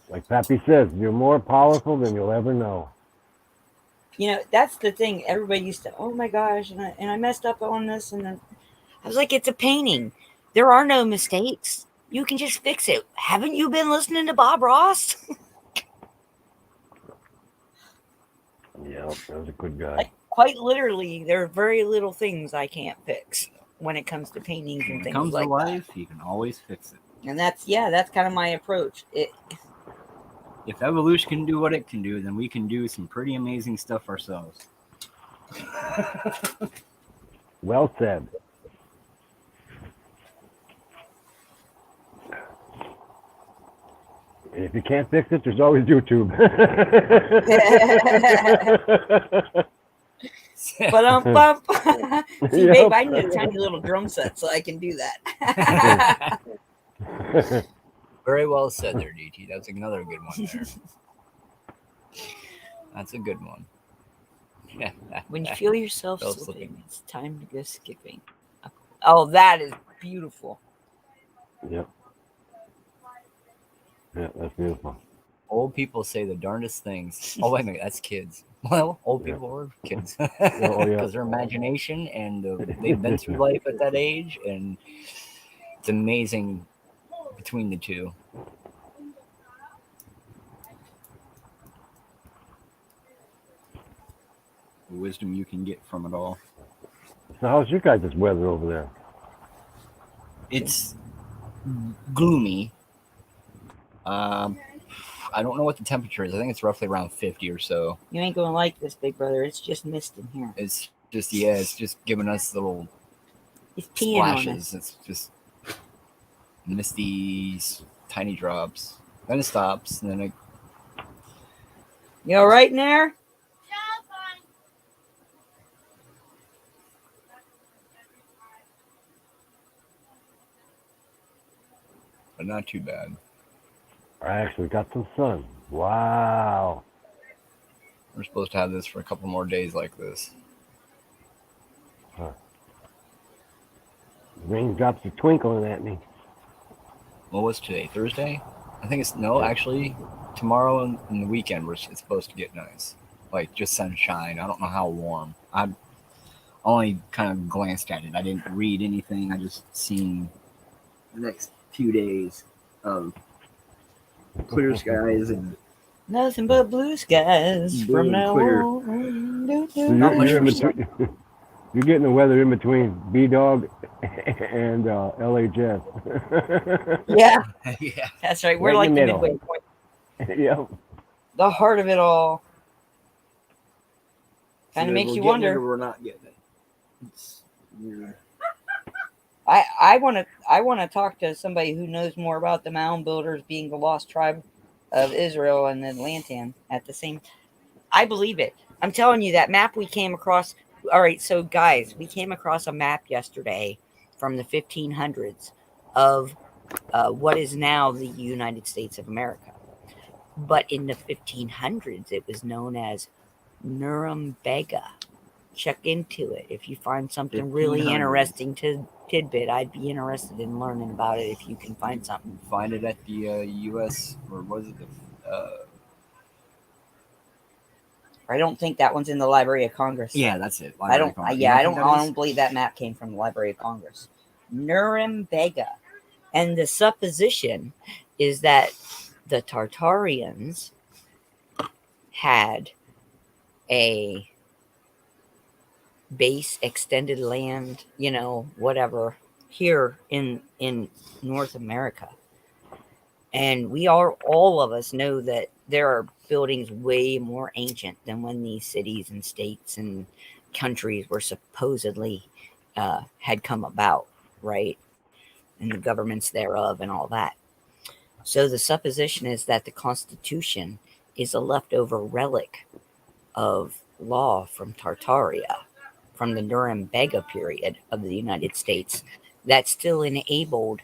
Like Pappy says, you're more powerful than you'll ever know. You know, that's the thing. Everybody used to, oh my gosh, and I messed up on this. And then I was like, it's a painting. There are no mistakes. You can just fix it. Haven't you been listening to Bob Ross? Yeah, that was a good guy. Like, quite literally, there are very little things I can't fix when it comes to paintings and When it things comes like to life, you can always fix it. that. And that's kind of my approach. If evolution can do what it can do, then we can do some pretty amazing stuff ourselves. Well said. And if you can't fix it, there's always YouTube. But see, Yep. babe, I need a tiny little drum set so I can do that. Very well said there, DT. That's another good one there. That's a good one. When you feel yourself Feel slipping, slipping. it's time to go skipping. Oh, that is beautiful. Yep. Yeah, that's beautiful. Old people say the darndest things. Oh, wait a minute, that's kids. Well, old people are kids. Oh, yeah. Because their imagination and they've been through life at that age, and it's amazing between the two. The wisdom you can get from it all. So how's your guys' weather over there? It's gloomy. I don't know what the temperature is. I think it's roughly around 50 or so. You ain't gonna like this, big brother. It's just mist in here. It's just, it's just giving us little It's peeing on us. splashes. It's just misty, tiny drops. Then it stops, and then it. You all right in there? But not too bad. I actually got some sun. Wow. We're supposed to have this for a couple more days like this. Raindrops are twinkling at me. What was today? Thursday? I think it's no. Actually, tomorrow and the weekend it's supposed to get nice. like just sunshine. I don't know how warm. I only kind of glanced at it. I didn't read anything. I just seen the next few days of clear skies and Nothing but blue skies Blue from and now clear. on. Do, So do, Not much you're, for in between, you're getting the weather in between B Dog and LHS. Yeah, yeah. that's right. We're Right like in the the middle. midway point, Yep. the heart of it all. Kind Either of makes we're you getting wonder. it or we're not getting it. It's weird. I want to talk to somebody who knows more about the mound builders being the lost tribe of Israel and the Atlantean at the same. I believe it. I'm telling you that map we came across. All right, so guys, we came across a map yesterday from the 1500s of what is now the United States of America. But in the 1500s, it was known as Nuremberg. Check into it. If you find something really 1500s. interesting tidbit, I'd be interested in learning about it if you can find something. Find it at the U.S. or was it the I don't think that one's in the Library of Congress. yeah, that's it. I don't. Library of Yeah, I Congress. don't. I don't believe that map came from the Library of Congress. Nuremberg, and the supposition is that the Tartarians had a base, extended land, whatever, here in North America. And we are, all of us know that there are buildings way more ancient than when these cities and states and countries were supposedly had come about, right? And the governments thereof and all that. So the supposition is that the Constitution is a leftover relic of law from Tartaria, from the Nuremberg period of the United States, that still enabled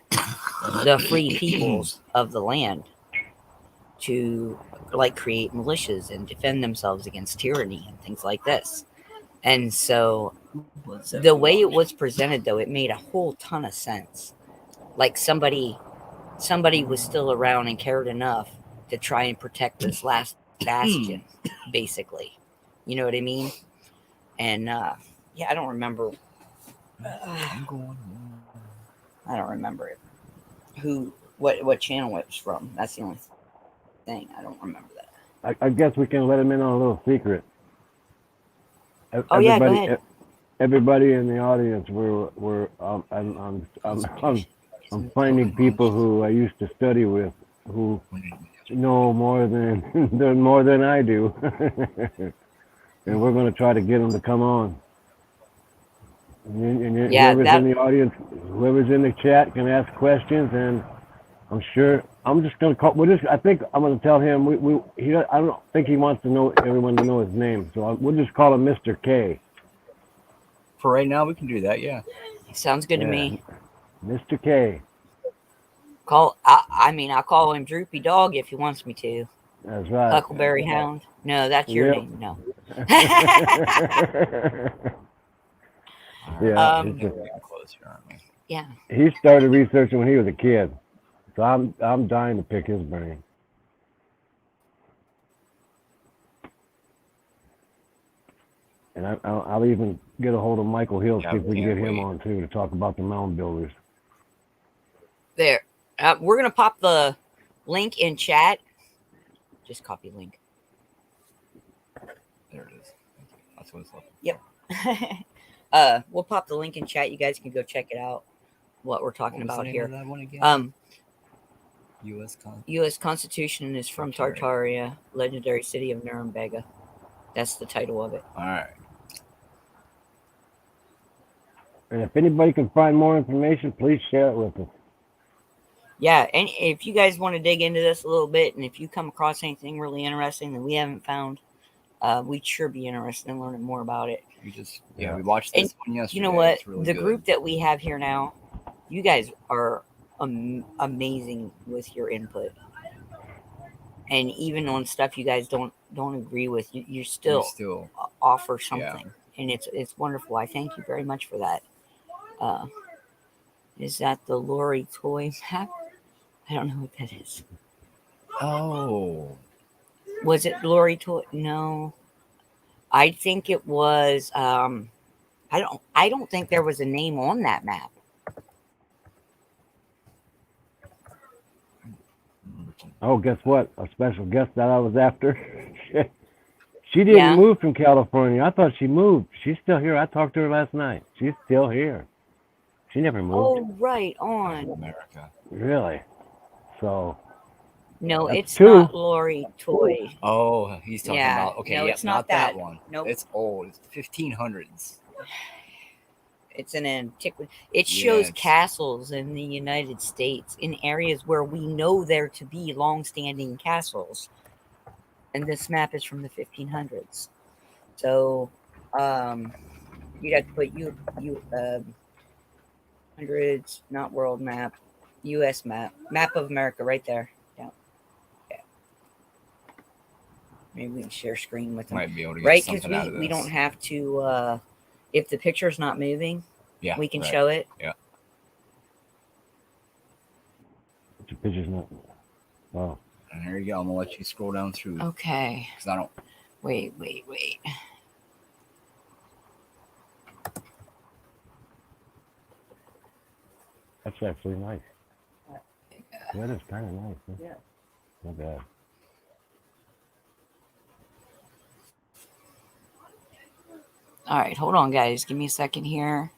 the free peoples of the land to create militias and defend themselves against tyranny and things like this. And so the way it was presented, though, it made a whole ton of sense. Like somebody was still around and cared enough to try and protect this last bastion, basically. You know what I mean? And yeah, I don't remember. I don't remember it. What channel it was from. That's the only thing. I don't remember that. I guess we can let him in on a little secret. Oh yeah, go ahead. Everybody in the audience, I'm finding people who I used to study with who know more than I do, and we're going to try to get them to come on. And Yeah, whoever's in the audience, whoever's in the chat can ask questions, and I'm sure I'm just going to call. I think I'm going to tell him. I don't think he wants to know everyone to know his name, so we'll just call him Mr. K. For right now, we can do that. Yeah. Sounds good to me. Mr. K. I'll call him Droopy Dog if he wants me to. That's right. Huckleberry Hound. No, that's your name. No. Yeah. We're getting close here, aren't we? Yeah. He started researching when he was a kid, so I'm dying to pick his brain. And I'll even get a hold of Michael Hill, see if we can get him on too to talk about the mound builders. There. We're going to pop the link in chat. Just copy link. There it is. That's what it's like. Yep. We'll pop the link in chat. You guys can go check it out. What we're talking about here. That one again? U.S. Constitution is from Tartaria, legendary city of Nuremberg. That's the title of it. All right. And if anybody can find more information, please share it with us. Yeah, and if you guys want to dig into this a little bit, and if you come across anything really interesting that we haven't found, we'd sure be interested in learning more about it. We watched this one yesterday. You know what? It's really the good. Group that we have here now, you guys are amazing with your input, and even on stuff you guys don't agree with, you still offer something, and it's wonderful. I thank you very much for that. Is that the Lori toy map? I don't know what that is. Oh. Was it Lori toy? No. I think it was. I don't think there was a name on that map. Oh, guess what? A special guest that I was after. She didn't Yeah. move from California. I thought she moved. She's still here. I talked to her last night. She's still here. She never moved. Oh, right on. America. Really? So No, That's it's two. not Lori Toy. Oh, he's talking Yeah, about. Okay, no, yep, it's not not that that. one. Nope. It's old. It's 1500s. It's an antiquity. It shows Yes. castles in the United States in areas where we know there to be long-standing castles. And this map is from the 1500s. So, you'd have to put hundreds, not world map, U.S. map of America, right there. Yeah. Maybe we can share screen with them, Might be able to get right? Because something out of we this. don't have to. If the picture's not moving, Yeah, we can right. show it. the picture's not. Oh, And there you go. I'm gonna let you scroll down through Okay. because I don't. Wait. that's actually nice. That is kind of nice. Huh? Yeah. Not bad. All right, hold on, guys. Give me a second here.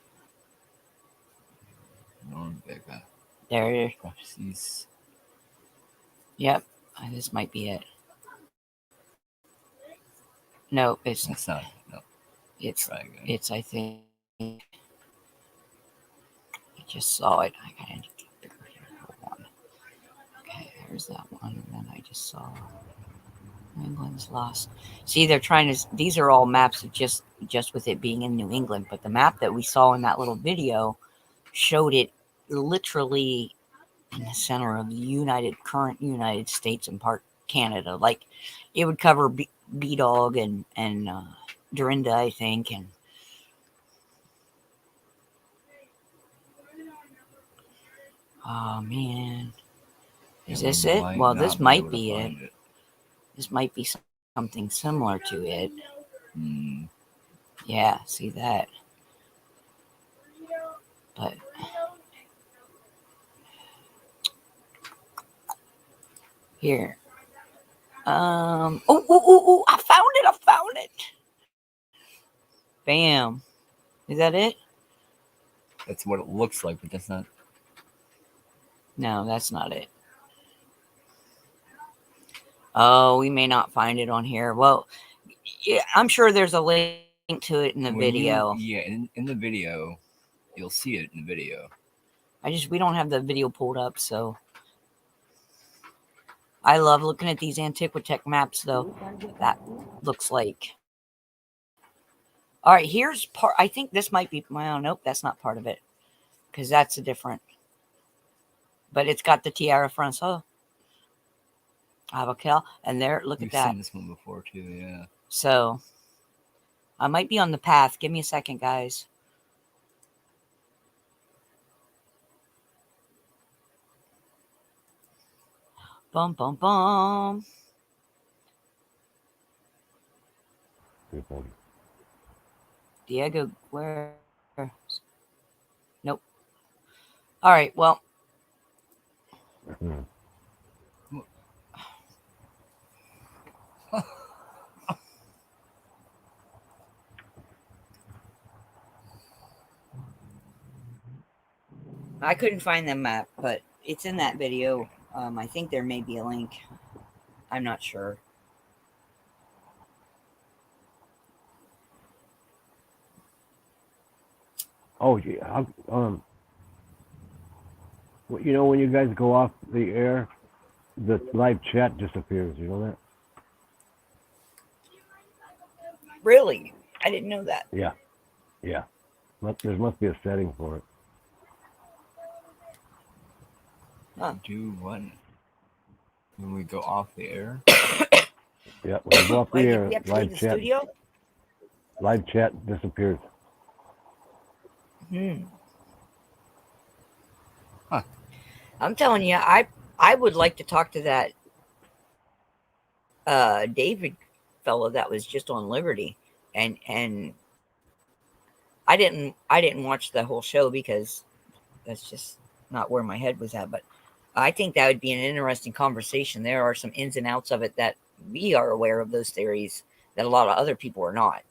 There. Prophecies. Yep. This might be it. No, it's That's not. No. it's Try again. it's. I think I just saw it. I gotta get bigger here. Hold on. Okay, there's that one, and then I just saw New England's lost. See, they're trying to. These are all maps of just with it being in New England, but the map that we saw in that little video showed it literally in the center of the current United States and part Canada. Like it would cover B-Dog and Dorinda, I think, and oh man, is Yeah, this we it? might Well, not this be might able to be it. find it. This might be something similar to it. Hmm. Yeah, see that. But here. Oh, I found it. Bam. Is that it? That's what it looks like, but that's not. No, that's not it. Oh, we may not find it on here. Well, yeah, I'm sure there's a link to it in the video. In the video, you'll see it in the video. We don't have the video pulled up, so I love looking at these Antiquitech maps, though. That looks like. All right, here's part. I think this might be. Well, nope, that's not part of it because that's a different. But it's got the Tiara Francois, Abakel, and there. Look We've at that. seen this one before too. Yeah. So I might be on the path. Give me a second, guys. Bum, bum, bum. Diego, where? Nope. All right, well. I couldn't find the map, but it's in that video. I think there may be a link. I'm not sure. Oh yeah. You know when you guys go off the air, the live chat disappears. You know that? Really? I didn't know that. Yeah. There must be a setting for it. Do what? When we go off the air? Yeah, when you go off the Like, air, we have to leave the studio? live chat disappears. Huh. I'm telling you, I would like to talk to that David fellow that was just on Liberty. and I didn't watch the whole show because that's just not where my head was at. But I think that would be an interesting conversation. There are some ins and outs of it that we are aware of, those theories that a lot of other people are not,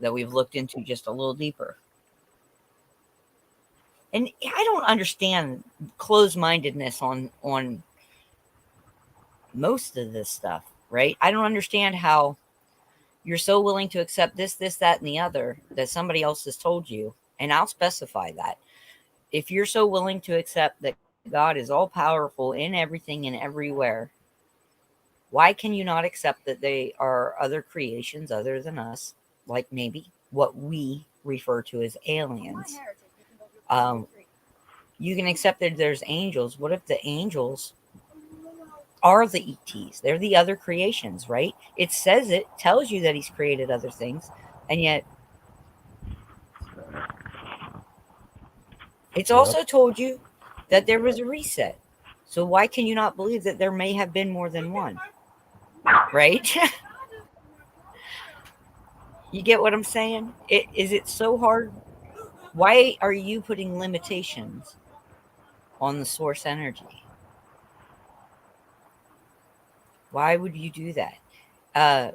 that we've looked into just a little deeper. And I don't understand closed-mindedness on most of this stuff, right? I don't understand how you're so willing to accept this, that, and the other that somebody else has told you. And I'll specify that. If you're so willing to accept that God is all powerful in everything and everywhere, why can you not accept that they are other creations other than us, like maybe what we refer to as aliens? You can accept that there's angels. What if the angels are the ETs? They're the other creations, right? It tells you that he's created other things, and yet it's also told you that there was a reset. So why can you not believe that there may have been more than one? Right? You get what I'm saying? Is it so hard? Why are you putting limitations on the source energy? Why would you do that?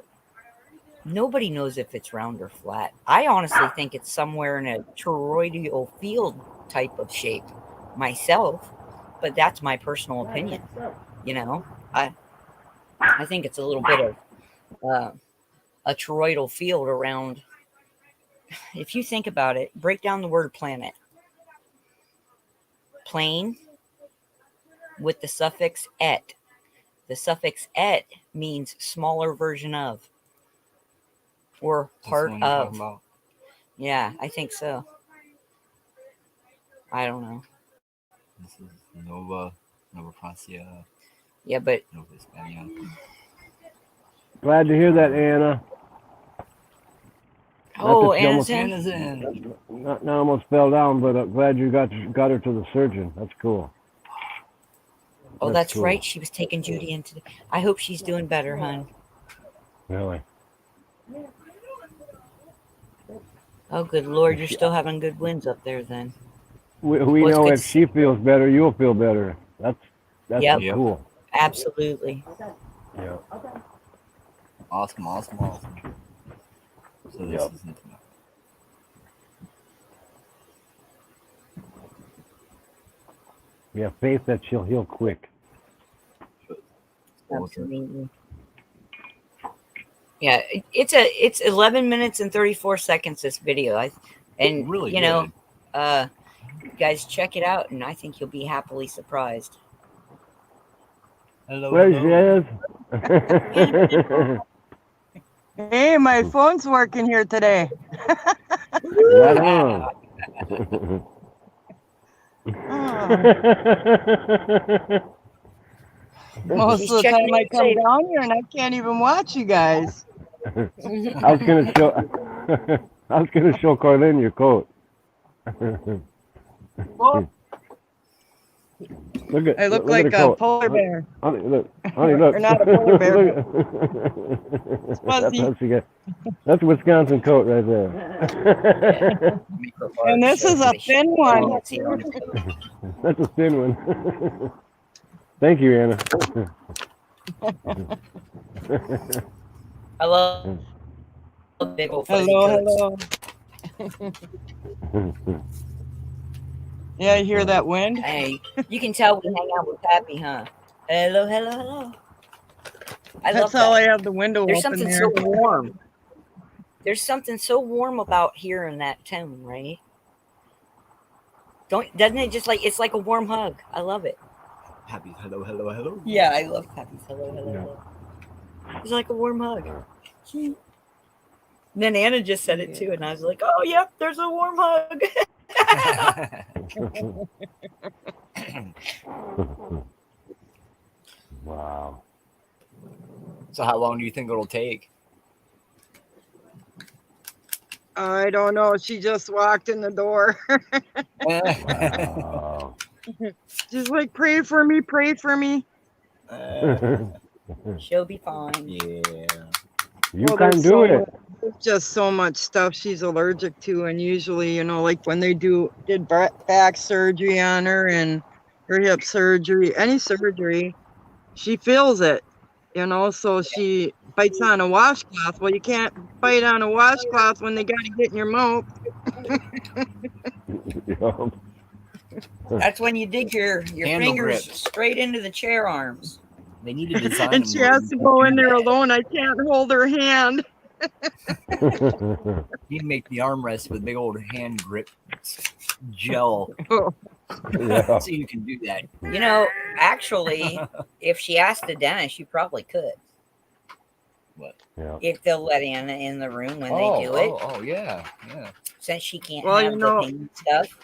Nobody knows if it's round or flat. I honestly think it's somewhere in a toroidal field type of shape myself, but that's my personal opinion. I think it's a little bit of a toroidal field around. If you think about it, break down the word planet. Plane with the suffix et. The suffix et means smaller version of or part of. Yeah, I think so. I don't know. This is Nova Francia. Yeah, but Nova Hispania. Glad to hear that, Anna. oh, Not that Anna's she in. Not almost fell down, but I'm glad you got her to the surgeon. That's cool. Oh, that's cool. right. She was taking Judy into. I hope she's doing better, hon. Really? Oh, good Lord, you're still having good wins up there, then. We Well, it's know good if to she feels better, you'll feel better. That's Yep. cool. Absolutely. Yeah. Awesome. So this Yep. isn't enough. We have faith that she'll heal quick. Absolutely. Yeah, it's 11 minutes and 34 seconds. This video, and Really you guys check it out, and I think you'll be happily surprised. Hello. Where she is? Hey, my phone's working here today. Right on. Most She's of the checking time I in come safe. down here and I can't even watch you guys. I was gonna show Carlin your coat. Well, I look like at her a coat. polar bear. Honey, look. Or not a polar bear. That's how she gets. That's a Wisconsin coat right there. And this is a thin one. That's a thin one. Thank you, Anna. I love big old fuzzy coats. Hello. Yeah, you hear that wind? Hey, you can tell we hang out with Pappy, huh? Hello. I love That's that. how I have the window There's open something there. so warm. There's something so warm about hearing that tone, right? Doesn't it just like, it's like a warm hug? I love it. Happy hello. Yeah, I love Pappy's hello. It's like a warm hug. And then Anna just said it too, and I was like, oh, yep, there's a warm hug. Wow. So how long do you think it'll take? I don't know. She just walked in the door. Wow. She's like, pray for me. She'll be fine. Yeah. You Well, can there's do so it. just so much stuff she's allergic to, and usually, you know, like when they did back surgery on her and her hip surgery, any surgery, she feels it, you know, so she bites on a washcloth. Well, you can't bite on a washcloth when they got to get in your mouth. Yeah. That's when you dig your Handle fingers grip. straight into the chair arms. They need to design And them she where has you to can go do in there that. alone. I can't hold her hand. You need to make the armrest with big old hand grip gel Yeah. so you can do that. You know, actually, if she asked the dentist, you probably could. Yeah. If they'll let Anna in the room when they do it, Oh, yeah. since she can't Well, have you the know, pain stuff.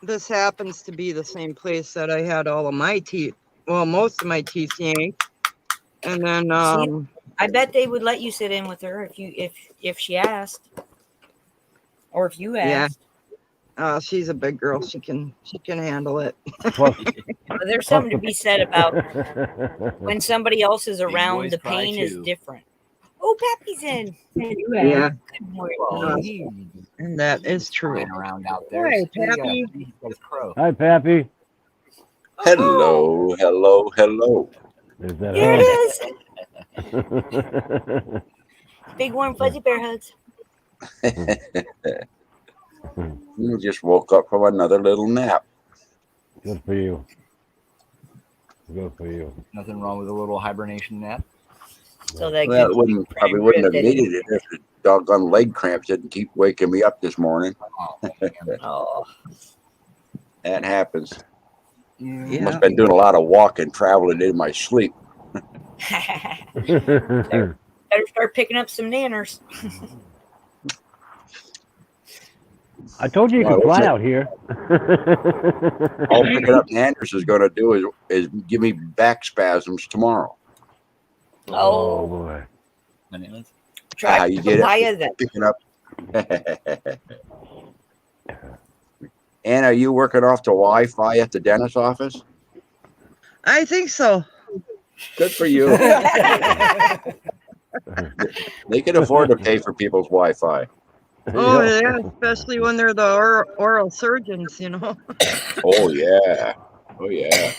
this happens to be the same place that I had all of my teeth. Well, most of my teeth yanked. And then, See, I bet they would let you sit in with her if she asked, or if you yeah, asked. she's a big girl. She can handle it. Plus, There's something to the- be said about when somebody else is around. boys The cry pain is too. different. Oh, Pappy's in. Yeah, Good morning. Well, and that is true. flying around out there. Hi, See, Pappy. he's got his crow. Hi, Pappy. Hello, hello, hello. Is that Here it home? is. Big warm fuzzy bear hugs. You just woke up from another little nap. Good for you. Good for you. Nothing wrong with a little hibernation nap. So that Well, it good wouldn't probably wouldn't have needed it if the doggone leg cramps didn't keep waking me up this morning. Oh, man. Oh, That happens. Yeah. Must have been doing a lot of walking, traveling in my sleep. better start picking up some nanners. I told you you Well, could fly listen. out here. All picking up Anders is going to do is give me back spasms tomorrow. Oh, boy. Bananas. try you get it? papaya then. Picking up. Anna, are you working off the Wi-Fi at the dentist's office? I think so. Good for you. They can afford to pay for people's Wi-Fi. Oh, yeah, especially when they're the oral surgeons, you know. Oh yeah. Oh yeah.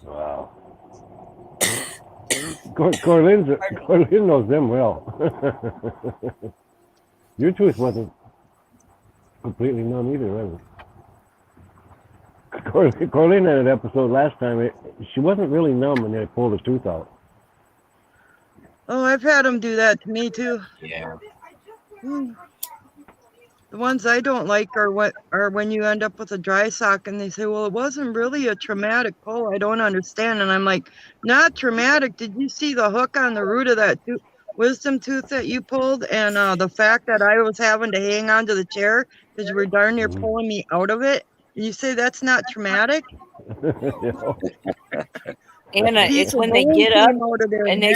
Wow. Corlin knows them well. Your tooth wasn't completely numb either, was it? Corlin had an episode last time. She wasn't really numb when they pulled the tooth out. Oh, I've had them do that to me too. Yeah. The ones I don't like are when you end up with a dry sock and they say, well, it wasn't really a traumatic pull. I don't understand. And I'm like, not traumatic. Did you see the hook on the root of that wisdom tooth that you pulled? And the fact that I was having to hang onto the chair because you were darn near pulling me out of it. And you say that's not traumatic? Anna, it's when they get up and they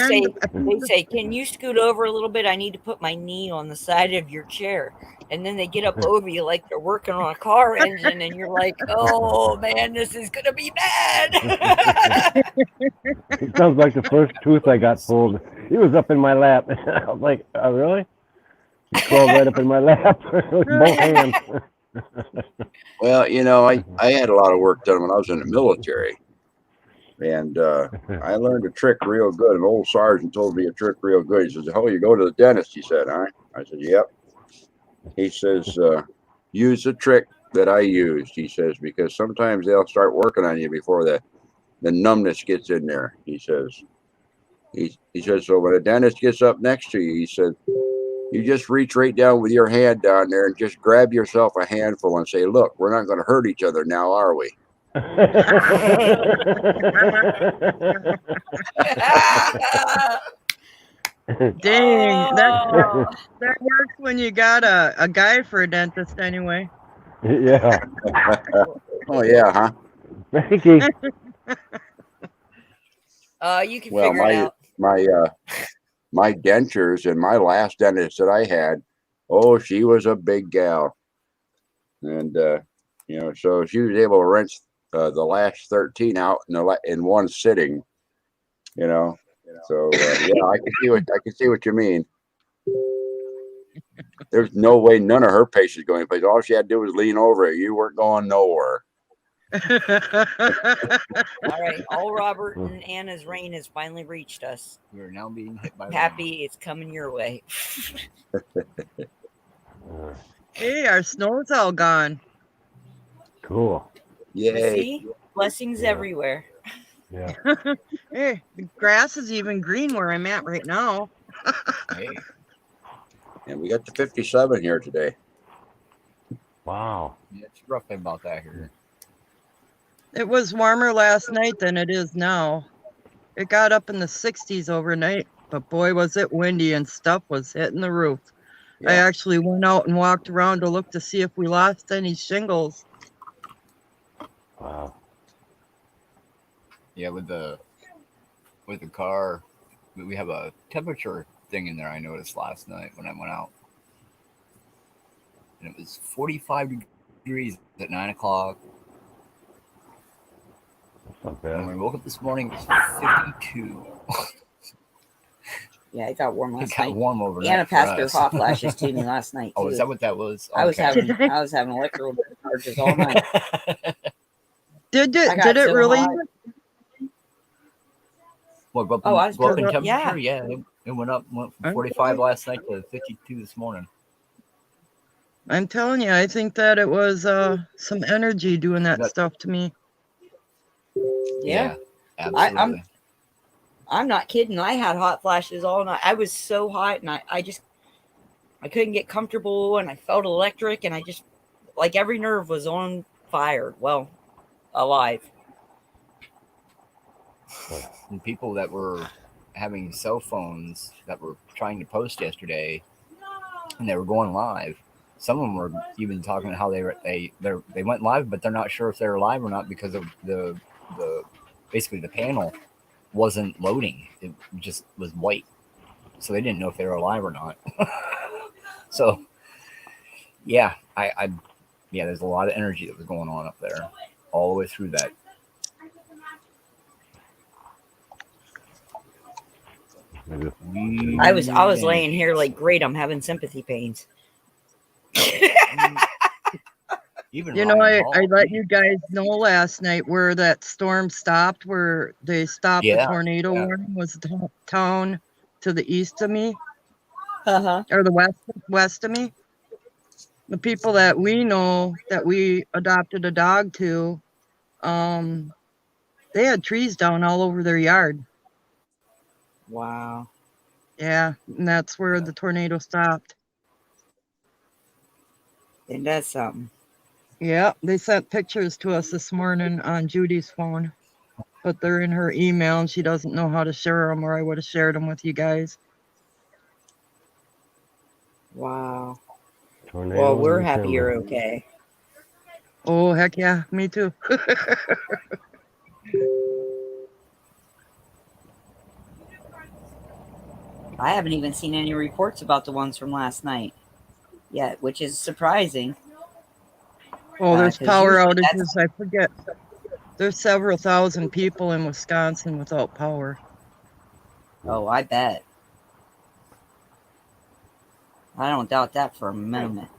say, can you scoot over a little bit? I need to put my knee on the side of your chair. And then they get up over you like they're working on a car engine, and you're like, oh man, this is gonna be bad. It sounds like the first tooth I got pulled. He was up in my lap. I was like, oh, really? He crawled right up in my lap with both hands. Well, you know, I had a lot of work done when I was in the military. And I learned a trick real good. An old sergeant told me a trick real good. He says, oh, you go to the dentist, he said, huh? I said, yep. He says, use the trick that I used, he says, because sometimes they'll start working on you before the numbness gets in there, he says. He says, so when a dentist gets up next to you, he said, you just reach right down with your hand down there and just grab yourself a handful and say, look, we're not going to hurt each other now, are we? Dang, that works when you got a guy for a dentist anyway. Yeah. Oh, yeah, huh? Frankie. You can Well, figure it out. my dentures and my last dentist that I had, oh, she was a big gal. And, you know, so she was able to wrench the last 13 out in one sitting, you know. So, yeah, I can see what you mean. There's no way none of her patients going place. All she had to do was lean over it. You weren't going nowhere. All right, all Robert and Anna's rain has finally reached us. We are now being hit by Happy it's coming your way. Hey, our snow's all gone. Cool. Yay. See? Blessings Yeah. everywhere. Yeah. Hey, the grass is even green where I'm at right now. Hey, And we got to 57 here today. Wow. yeah, it's roughly about that here. It was warmer last night than it is now. It got up in the 60s overnight, but boy, was it windy and stuff was hitting the roof. I Yeah. actually went out and walked around to look to see if we lost any shingles. Wow. Yeah, with the car, we have a temperature thing in there. I noticed last night when I went out, and it was 45 degrees at 9 o'clock. That's not When bad. we woke up this morning, it was 52. Yeah, it got warm It last got night. warm overnight. Anna for passed her us. hot flashes to me last night. Oh, too. is that what that was? I was Okay. having electrical charges all night. Did I it? got Did it so really? hot. What, go up, Oh, I was go up in putting- temperature? yeah. Yeah, it went from Okay. 45 last night to 52 this morning. I'm telling you, I think that it was some energy doing that That- stuff to me. Yeah, absolutely. I'm not kidding. I had hot flashes all night. I was so hot, and I couldn't get comfortable, and I felt electric, and I just like every nerve was on fire. Well, alive. And people that were having cell phones that were trying to post yesterday, and they were going live. Some of them were even talking how they went live, but they're not sure if they're live or not because of the basically the panel wasn't loading. It just was white, so they didn't know if they were alive or not. So, yeah, yeah, there's a lot of energy that was going on up there, all the way through that. I was laying here like, great, I'm having sympathy pains. Even You know, Ryan I Hall, let you guys know last night where that storm stopped, where they stopped Yeah, the tornado warning was the town to the east of me Uh-huh. or the west of me. The people that we know that we adopted a dog to, they had trees down all over their yard. Wow. Yeah, and that's where the tornado stopped. And that's something. Yeah, they sent pictures to us this morning on Judy's phone, but they're in her email and she doesn't know how to share them, or I would have shared them with you guys. Wow. Tornado Well, we're in happy you're December. okay. Oh, heck yeah, me too. I haven't even seen any reports about the ones from last night yet, which is surprising. Oh, there's 'cause power usually outages. I forget. There's several thousand people in Wisconsin without power. Oh, I bet. I don't doubt that for a moment.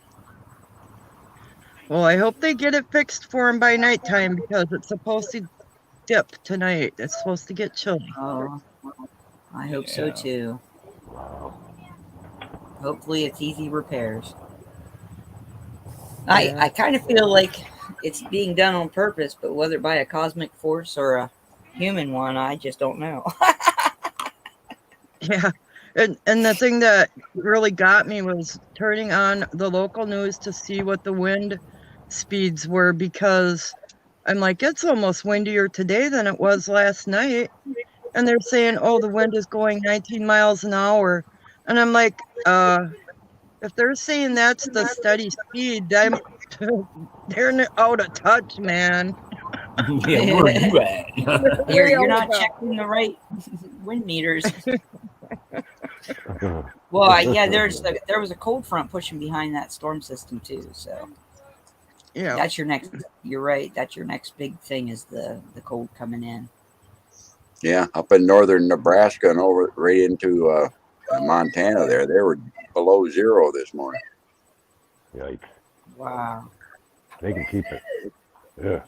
Well, I hope they get it fixed for them by nighttime because it's supposed to dip tonight. It's supposed to get chilly. Oh, I hope so Yeah. too. Wow. Hopefully, it's easy repairs. Yeah. I kind of feel like it's being done on purpose, but whether by a cosmic force or a human one, I just don't know. Yeah. And the thing that really got me was turning on the local news to see what the wind speeds were, because I'm like, it's almost windier today than it was last night. And they're saying, oh, the wind is going 19 miles an hour. And I'm like, if they're saying that's the steady speed, they're out of touch, man. Yeah, where are you at? You're Way not out of- checking the right wind meters. Well, yeah, there was a cold front pushing behind that storm system too. So Yeah. that's your next. You're right. That's your next big thing is the cold coming in. Yeah, up in northern Nebraska and over right into Montana there. below zero this morning. Yikes. Wow. They can keep it. Yeah.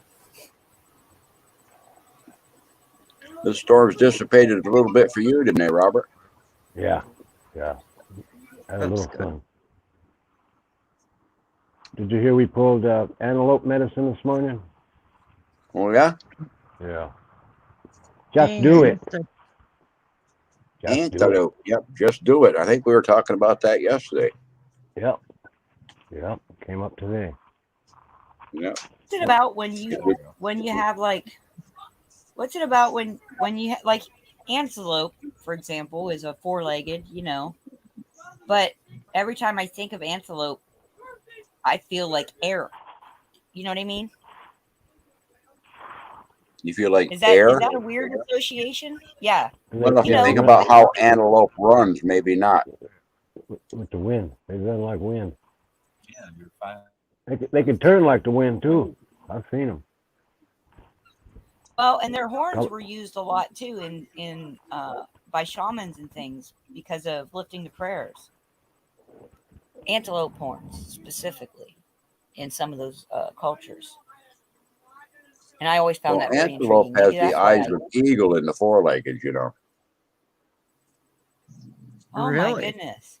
The storms dissipated a little bit for you, didn't they, Robert? Yeah. Yeah. Had a That's little good. fun. Did you hear we pulled antelope medicine this morning? Oh yeah, Yeah. Just Dang, do I it. missed it. Just do it. antelope. Yep, just do it. I think we were talking about that yesterday. Yep. Yep. Came up today. Yep. What's it about when you have like? What's it about when you like antelope, for example, is a four-legged, but every time I think of antelope, I feel like air. You know what I mean? You feel like Is air? that a weird association? Yeah. Well, if you You think know, about how antelope runs, maybe not. with the wind. They run like wind. Yeah, you're fine. They can turn like the wind too. I've seen them. well, and their horns Col- were used a lot too in by shamans and things because of lifting the prayers. Antelope horns specifically in some of those cultures. And I always found Well, that very antelope intriguing. has Maybe the that's why eyes of eagle in the four-legged, Oh Really? my goodness.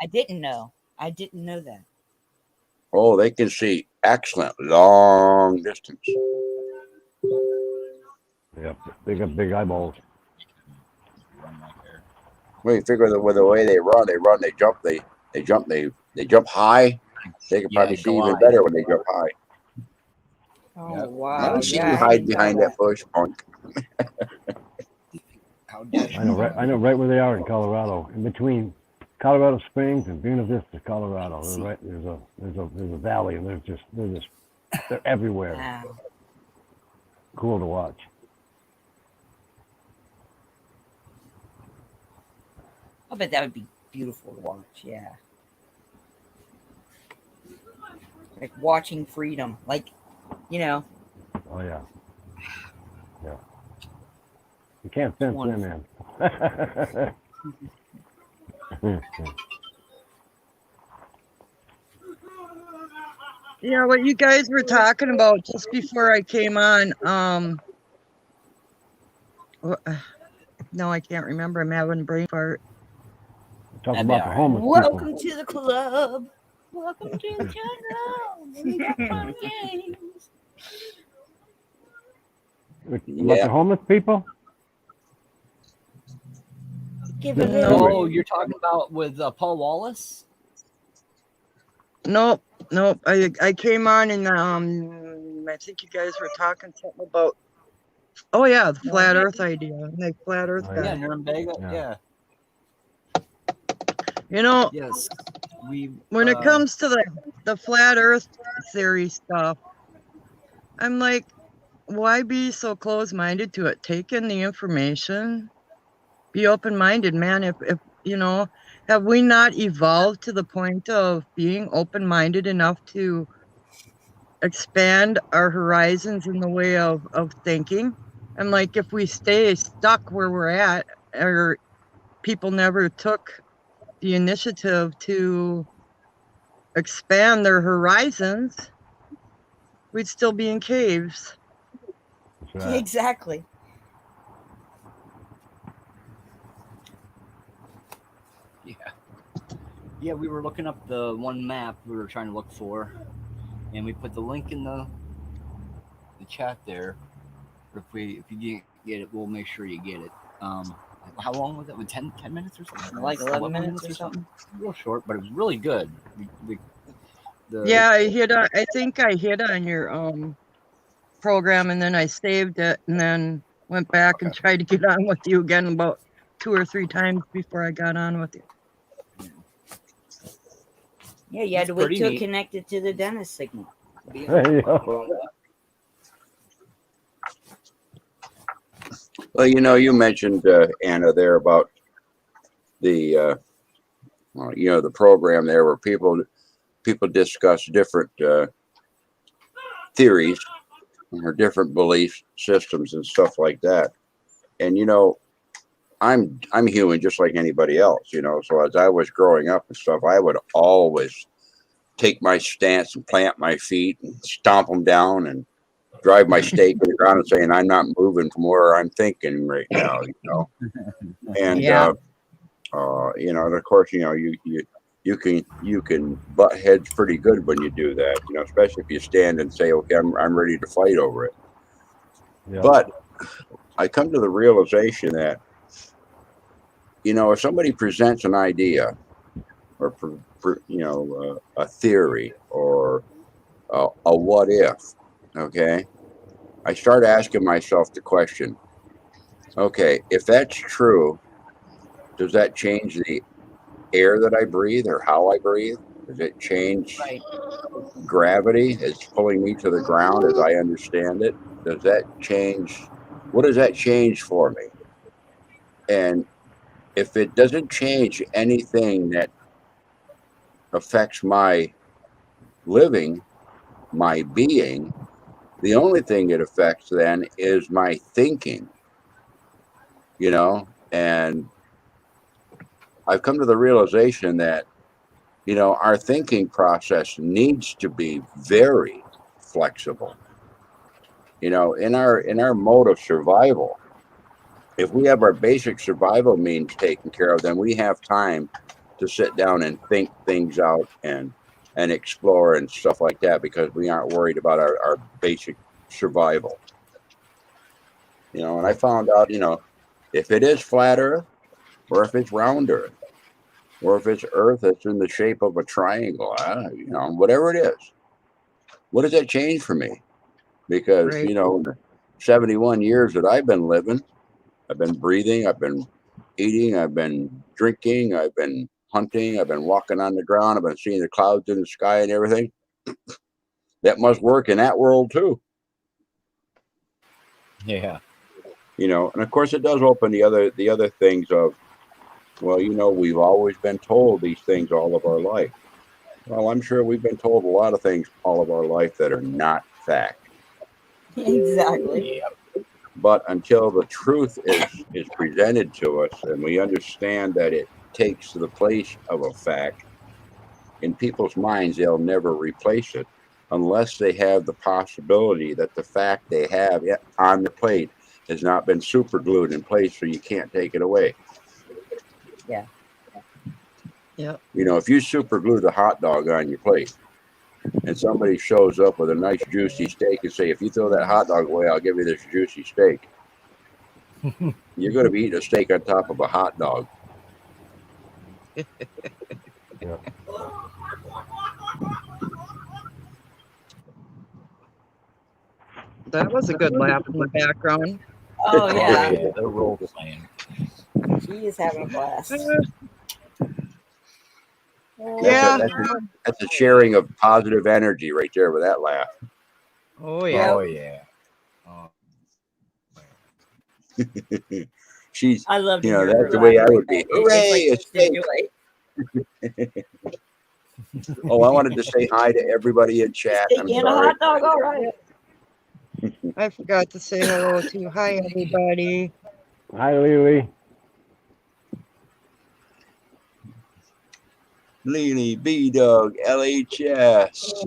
I didn't know that. Oh, they can see excellent long distance. Yeah. They got big eyeballs. Run like air. Well, you figure that with the way they run, they jump, they jump high. They can Yeah, probably see even glide. better when they jump high. Oh Yep. I wow. don't see Yeah, you I hide didn't know behind that bush, punk. How dare I know, right? I know right where they are in Colorado, in between Colorado Springs and Buena Vista, Colorado. They're right. There's a valley, and they're everywhere. Wow. Cool to watch. I bet that would be beautiful to watch. Yeah. Like watching freedom. Like, Oh yeah. Yeah. You can't fence them in. Yeah, what you guys were talking about just before I came on, no, I can't remember. I'm having a brain fart. Talk That'd be about the all right. homeless welcome people. to the club. Welcome to the jungle. We got fun games. About Yeah. the homeless people? Give a No. little. Oh, you're talking about with Paul Wallace? Nope. I came on and I think you guys were talking something about. Oh yeah, the flat Earth idea, like flat Earth Oh, guy. Yeah, Nuremberg. Yeah. Yeah. You know, Yes. We. when it comes to the flat Earth theory stuff, I'm like, why be so close-minded to it? Take in the information, be open-minded, man. If have we not evolved to the point of being open-minded enough to expand our horizons in the way of thinking? And like, if we stay stuck where we're at, or people never took the initiative to expand their horizons, we'd still be in caves. That's right. Exactly. Yeah. Yeah, we were looking up the one map we were trying to look for, and we put the link in the chat there. If you get it, we'll make sure you get it. How long was it? 10 minutes or something? Like 11 minutes or something. Real short, but it was really good. Yeah, I think I hit on your program, and then I saved it, and then went back and tried to get on with you again about 2 or 3 times before I got on with you. Yeah, you had It's to wait pretty till it neat. connected to the dentist signal. There you go. Well, you mentioned Anna there about the the program there where people discuss different theories or different belief systems and stuff like that. And I'm human just like anybody else, you know. So as I was growing up and stuff, I would always take my stance and plant my feet and stomp them down and drive my stake in the ground and saying I'm not moving from where I'm thinking right now, you know. And Yeah. you know, and of course, you know, you can butt heads pretty good when you do that, you know, especially if you stand and say, okay, I'm ready to fight over it. Yeah. But I come to the realization that, you know, if somebody presents an idea or you know, a theory or a what if, okay, I start asking myself the question, okay, if that's true, does that change the air that I breathe or how I breathe? Does it change Right. gravity? It's pulling me to the ground as I understand it. Does that change? What does that change for me? And if it doesn't change anything that affects my living, my being, the only thing it affects then is my thinking, you know? And I've come to the realization that, you know, our thinking process needs to be very flexible. You know, in our mode of survival, if we have our basic survival means taken care of, then we have time to sit down and think things out and explore and stuff like that because we aren't worried about our basic survival. You know, and I found out, you know, if it is flat earth or if it's round earth or if it's earth that's in the shape of a triangle, you know, whatever it is, what does that change for me? Because, Right. you know, the 71 years that I've been living, I've been breathing, I've been eating, I've been drinking, I've been hunting, I've been walking on the ground, I've been seeing the clouds in the sky and everything. That must work in that world too, Yeah. you know. And of course, it does open the other things of, well, you know, we've always been told these things all of our life. Well, I'm sure we've been told a lot of things all of our life that are not fact. Exactly. Yeah. But until the truth is presented to us and we understand that it takes the place of a fact, in people's minds, they'll never replace it unless they have the possibility that the fact they have on the plate has not been super glued in place so you can't take it away. Yeah. Yep. You know, if you super glue the hot dog on your plate and somebody shows up with a nice juicy steak and say, if you throw that hot dog away, I'll give you this juicy steak. You're going to be eating a steak on top of a hot dog. Yeah. That was a good laugh in the background. Oh Oh yeah. yeah. They're role playing. She is having a blast. Yeah. That's a sharing of positive energy right there with that laugh. Oh yeah. Oh yeah. Oh, She's, I love to you know, hear her that's the way I laugh. would be. It's Hooray, like a such a steak. joy. Oh, I wanted to say hi to everybody in chat. Steak I'm and a sorry. hot dog. All right. I forgot to say hello to hi everybody. Hi, Lily. Lily, B Dog, LHS,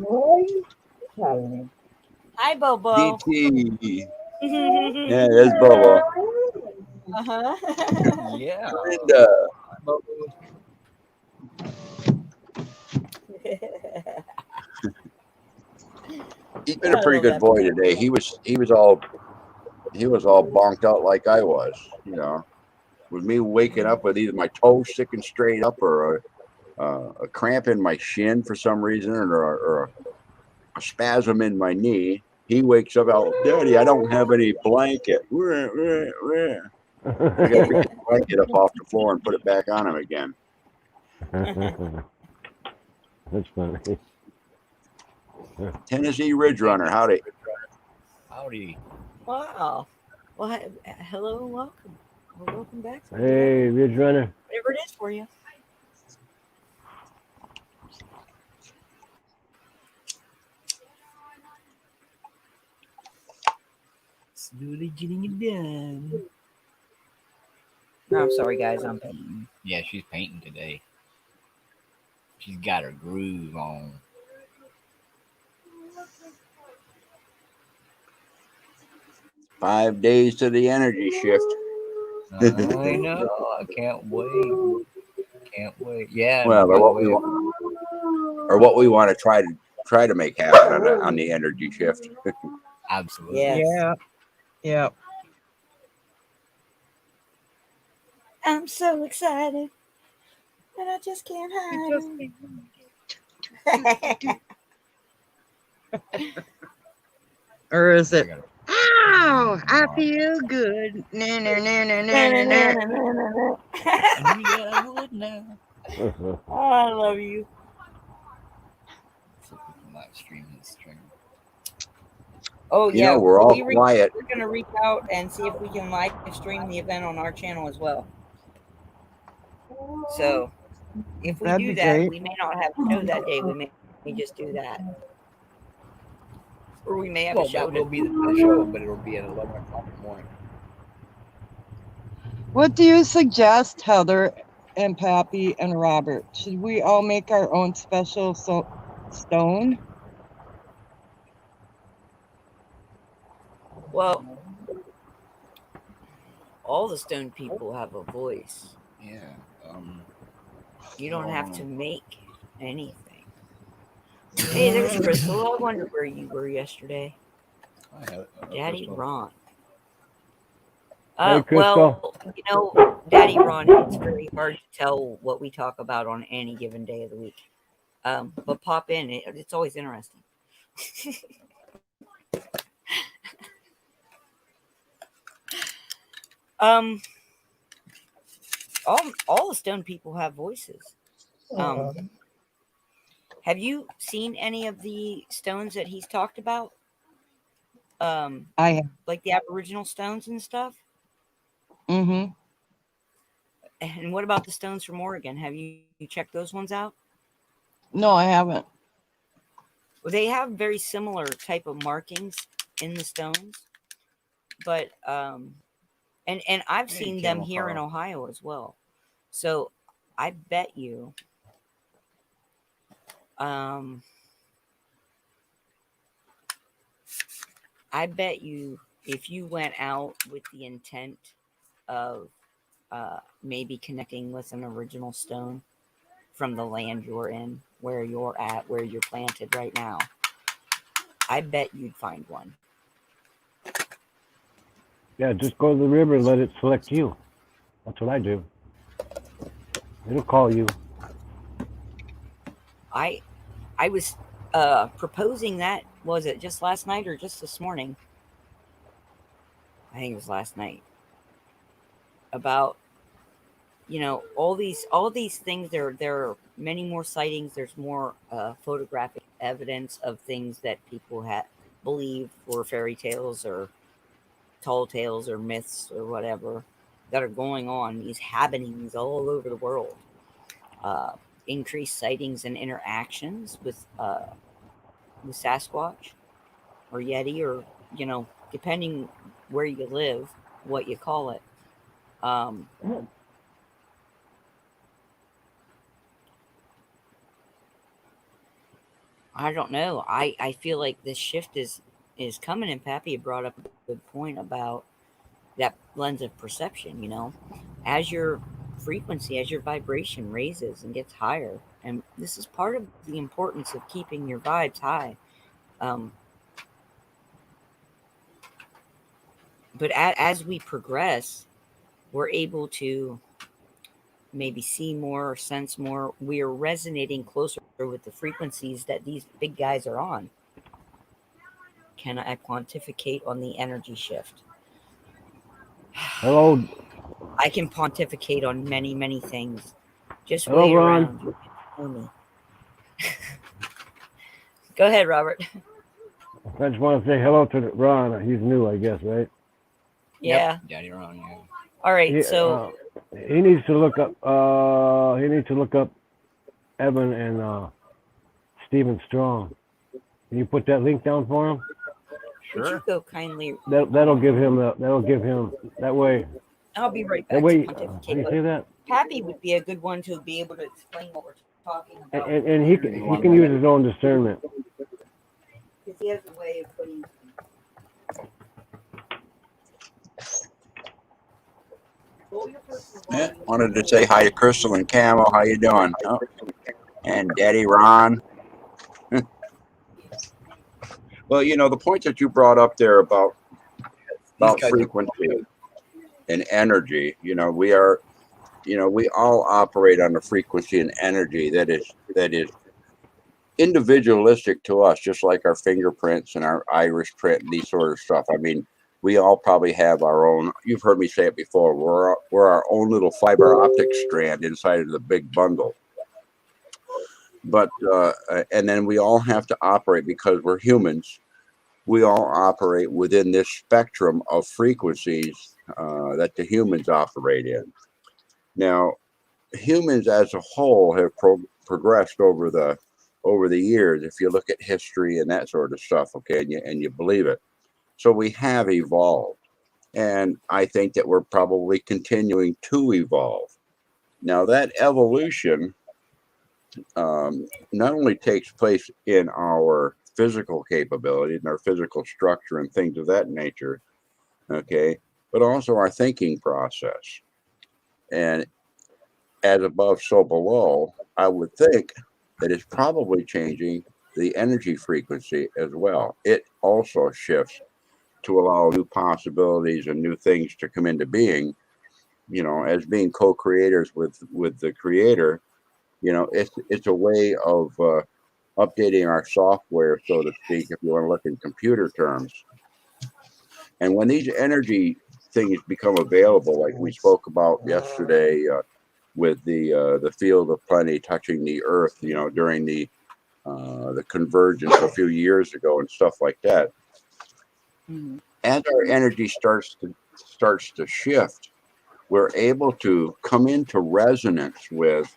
Hi, Bobo. DT. Yeah, there's Bobo. Uh-huh. yeah. Linda. He's been a I pretty love good that. boy today. He was all bonked out like I was, you know, with me waking up with either my toes sticking straight up or a cramp in my shin for some reason or a spasm in my knee. He wakes up out, Daddy, I don't have any blanket. I got to pick the blanket up off the floor and put it back on him again. That's funny. Tennessee Ridge Runner, howdy. Howdy. Wow. Well, hello and welcome. Well, welcome back. To Hey, Ridge Runner. whatever it is for you. Slowly getting it done. No, I'm sorry, guys. I'm painting. Yeah, she's painting today. She's got her groove on. Five days to the energy shift. I know. I can't wait. Can't wait. Yeah. Well, by or the what way, we want to try to make happen on the energy shift. absolutely. Yes. Yeah. Yeah. I'm so excited, and I just can't hide. Or is I it? gotta- Ow! I feel good. Na, na, na, na, na, na, na. I knew that I would now. Oh, I love you. So people might stream and stream. Oh You yeah, know, we're all we quiet. we're gonna reach out and see if we can live stream the event on our channel as well. So if we That'd do be that, great. we may not have a show that day. We may just do that, or we may have Well, a show. that will be the show, but it'll be at 11 o'clock in the morning. What do you suggest, Heather and Pappy and Robert? Should we all make our own special stone? Well, all the stone people have a voice. Yeah. You don't have to make anything. Hey, there's Crystal. I wonder where you were yesterday. I have Daddy Crystal. Ron. Hey, Well, you know, Daddy Ron, it's very hard to tell what we talk about on any given day of the week. But pop in. It's always interesting. All the stone people have voices. Have you seen any of the stones that he's talked about? I have. Like the Aboriginal stones and stuff? Mm-hmm. And what about the stones from Oregon? Have you checked those ones out? No, I haven't. Well, they have very similar type of markings in the stones, but and I've Hey, seen them Camel here in Carl. Ohio as well. So I bet you if you went out with the intent of maybe connecting with an original stone from the land you're in, where you're at, where you're planted right now, I bet you'd find one. Yeah, just go to the river and let it select you. That's what I do. It'll call you. I was proposing that, was it just last night or just this morning? I think it was last night. About, you know, all these things. There are many more sightings. There's more photographic evidence of things that people believe were fairy tales or tall tales or myths or whatever that are going on. These happenings all over the world. Increased sightings and interactions with Sasquatch or Yeti, or, you know, depending where you live, what you call it. I don't know. I feel like this shift is coming, and Pappy brought up a good point about that lens of perception. You know, as your frequency, as your vibration raises and gets higher, and this is part of the importance of keeping your vibes high. But as we progress, we're able to maybe see more or sense more. We are resonating closer with the frequencies that these big guys are on. Can I pontificate on the energy shift? Hello, I can pontificate on many, many things. Just Hello, wait Ron. around. You know me. Go ahead, Robert. I just want to say hello to Ron. He's new, I guess, right? Yeah. Yep, Daddy Ron, yeah. All right. He, So he needs to look up. He needs to look up Evan and Stephen Strong. Can you put that link down for him? would you go kindly? That'll give him that way. I'll be right That back way, to you pontificate. see that? Pappy would be a good one to be able to explain what we're talking about. And he can use his own discernment. Because he has a way of putting. Yeah, wanted to say hi to Crystal and Camo. How you doing? Oh, and Daddy Ron. Well, you know, the point that you brought up there about guys are- frequency and energy, you know, we all operate on a frequency and energy that is individualistic to us, just like our fingerprints and our iris print and these sort of stuff. I mean, we all probably have our own, you've heard me say it before, we're our own little fiber optic strand inside of the big bundle. But and then we all have to operate, because we're humans, we all operate within this spectrum of frequencies that the humans operate in. Now, humans as a whole have progressed over the years, if you look at history and that sort of stuff, okay, and you believe it. So we have evolved, and I think that we're probably continuing to evolve. Now, that evolution not only takes place in our physical capability and our physical structure and things of that nature, okay, but also our thinking process. And as above, so below, I would think that it's probably changing the energy frequency as well. It also shifts to allow new possibilities and new things to come into being. You know, as being co-creators with the creator, you know, it's a way of updating our software, so to speak, if you want to look in computer terms. And when these energy things become available, like we spoke about yesterday, with the field of plenty touching the earth, you know, during the convergence a few years ago and stuff like that. Mm-hmm. As our energy starts to shift, we're able to come into resonance with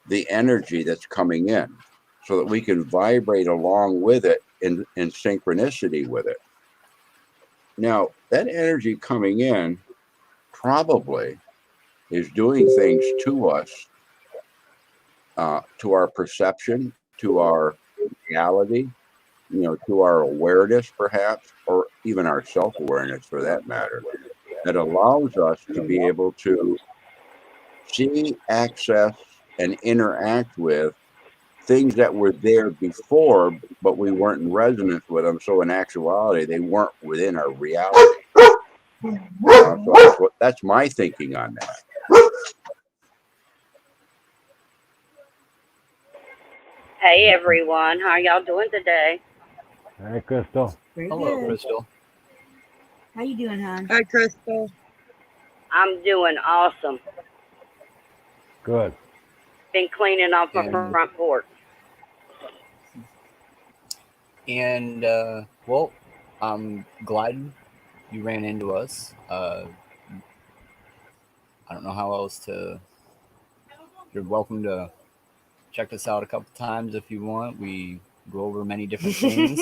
the energy that's coming in, so that we can vibrate along with it in synchronicity with it. Now, that energy coming in probably is doing things to us, to our perception, to our reality, you know, to our awareness perhaps, or even our self-awareness for that matter, that allows us to be able to see, access, and interact with things that were there before, but we weren't in resonance with them. So in actuality, they weren't within our reality. So that's my thinking on that. Hey everyone, how y'all doing today? Hi, Crystal. Very Hello, good. Crystal. How you doing, hon? Hi, Crystal. I'm doing awesome. Good. Been cleaning off my And- front porch. And well, I'm glad you ran into us. I don't know how else to. You're welcome to check us out a couple times if you want. We go over many different things.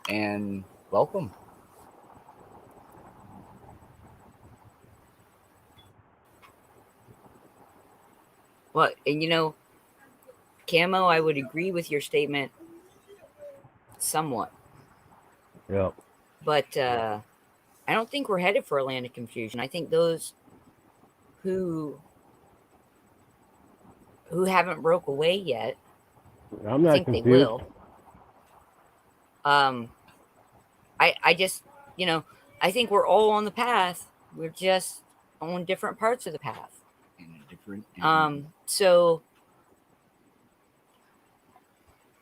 And welcome. Well, and you know, Camo, I would agree with your statement somewhat, Yep. but I don't think we're headed for a land of confusion. I think those who haven't broke away yet, I'm I not think confused. they will. I just, you know, I think we're all on the path. We're just on different parts of the path. In a different. So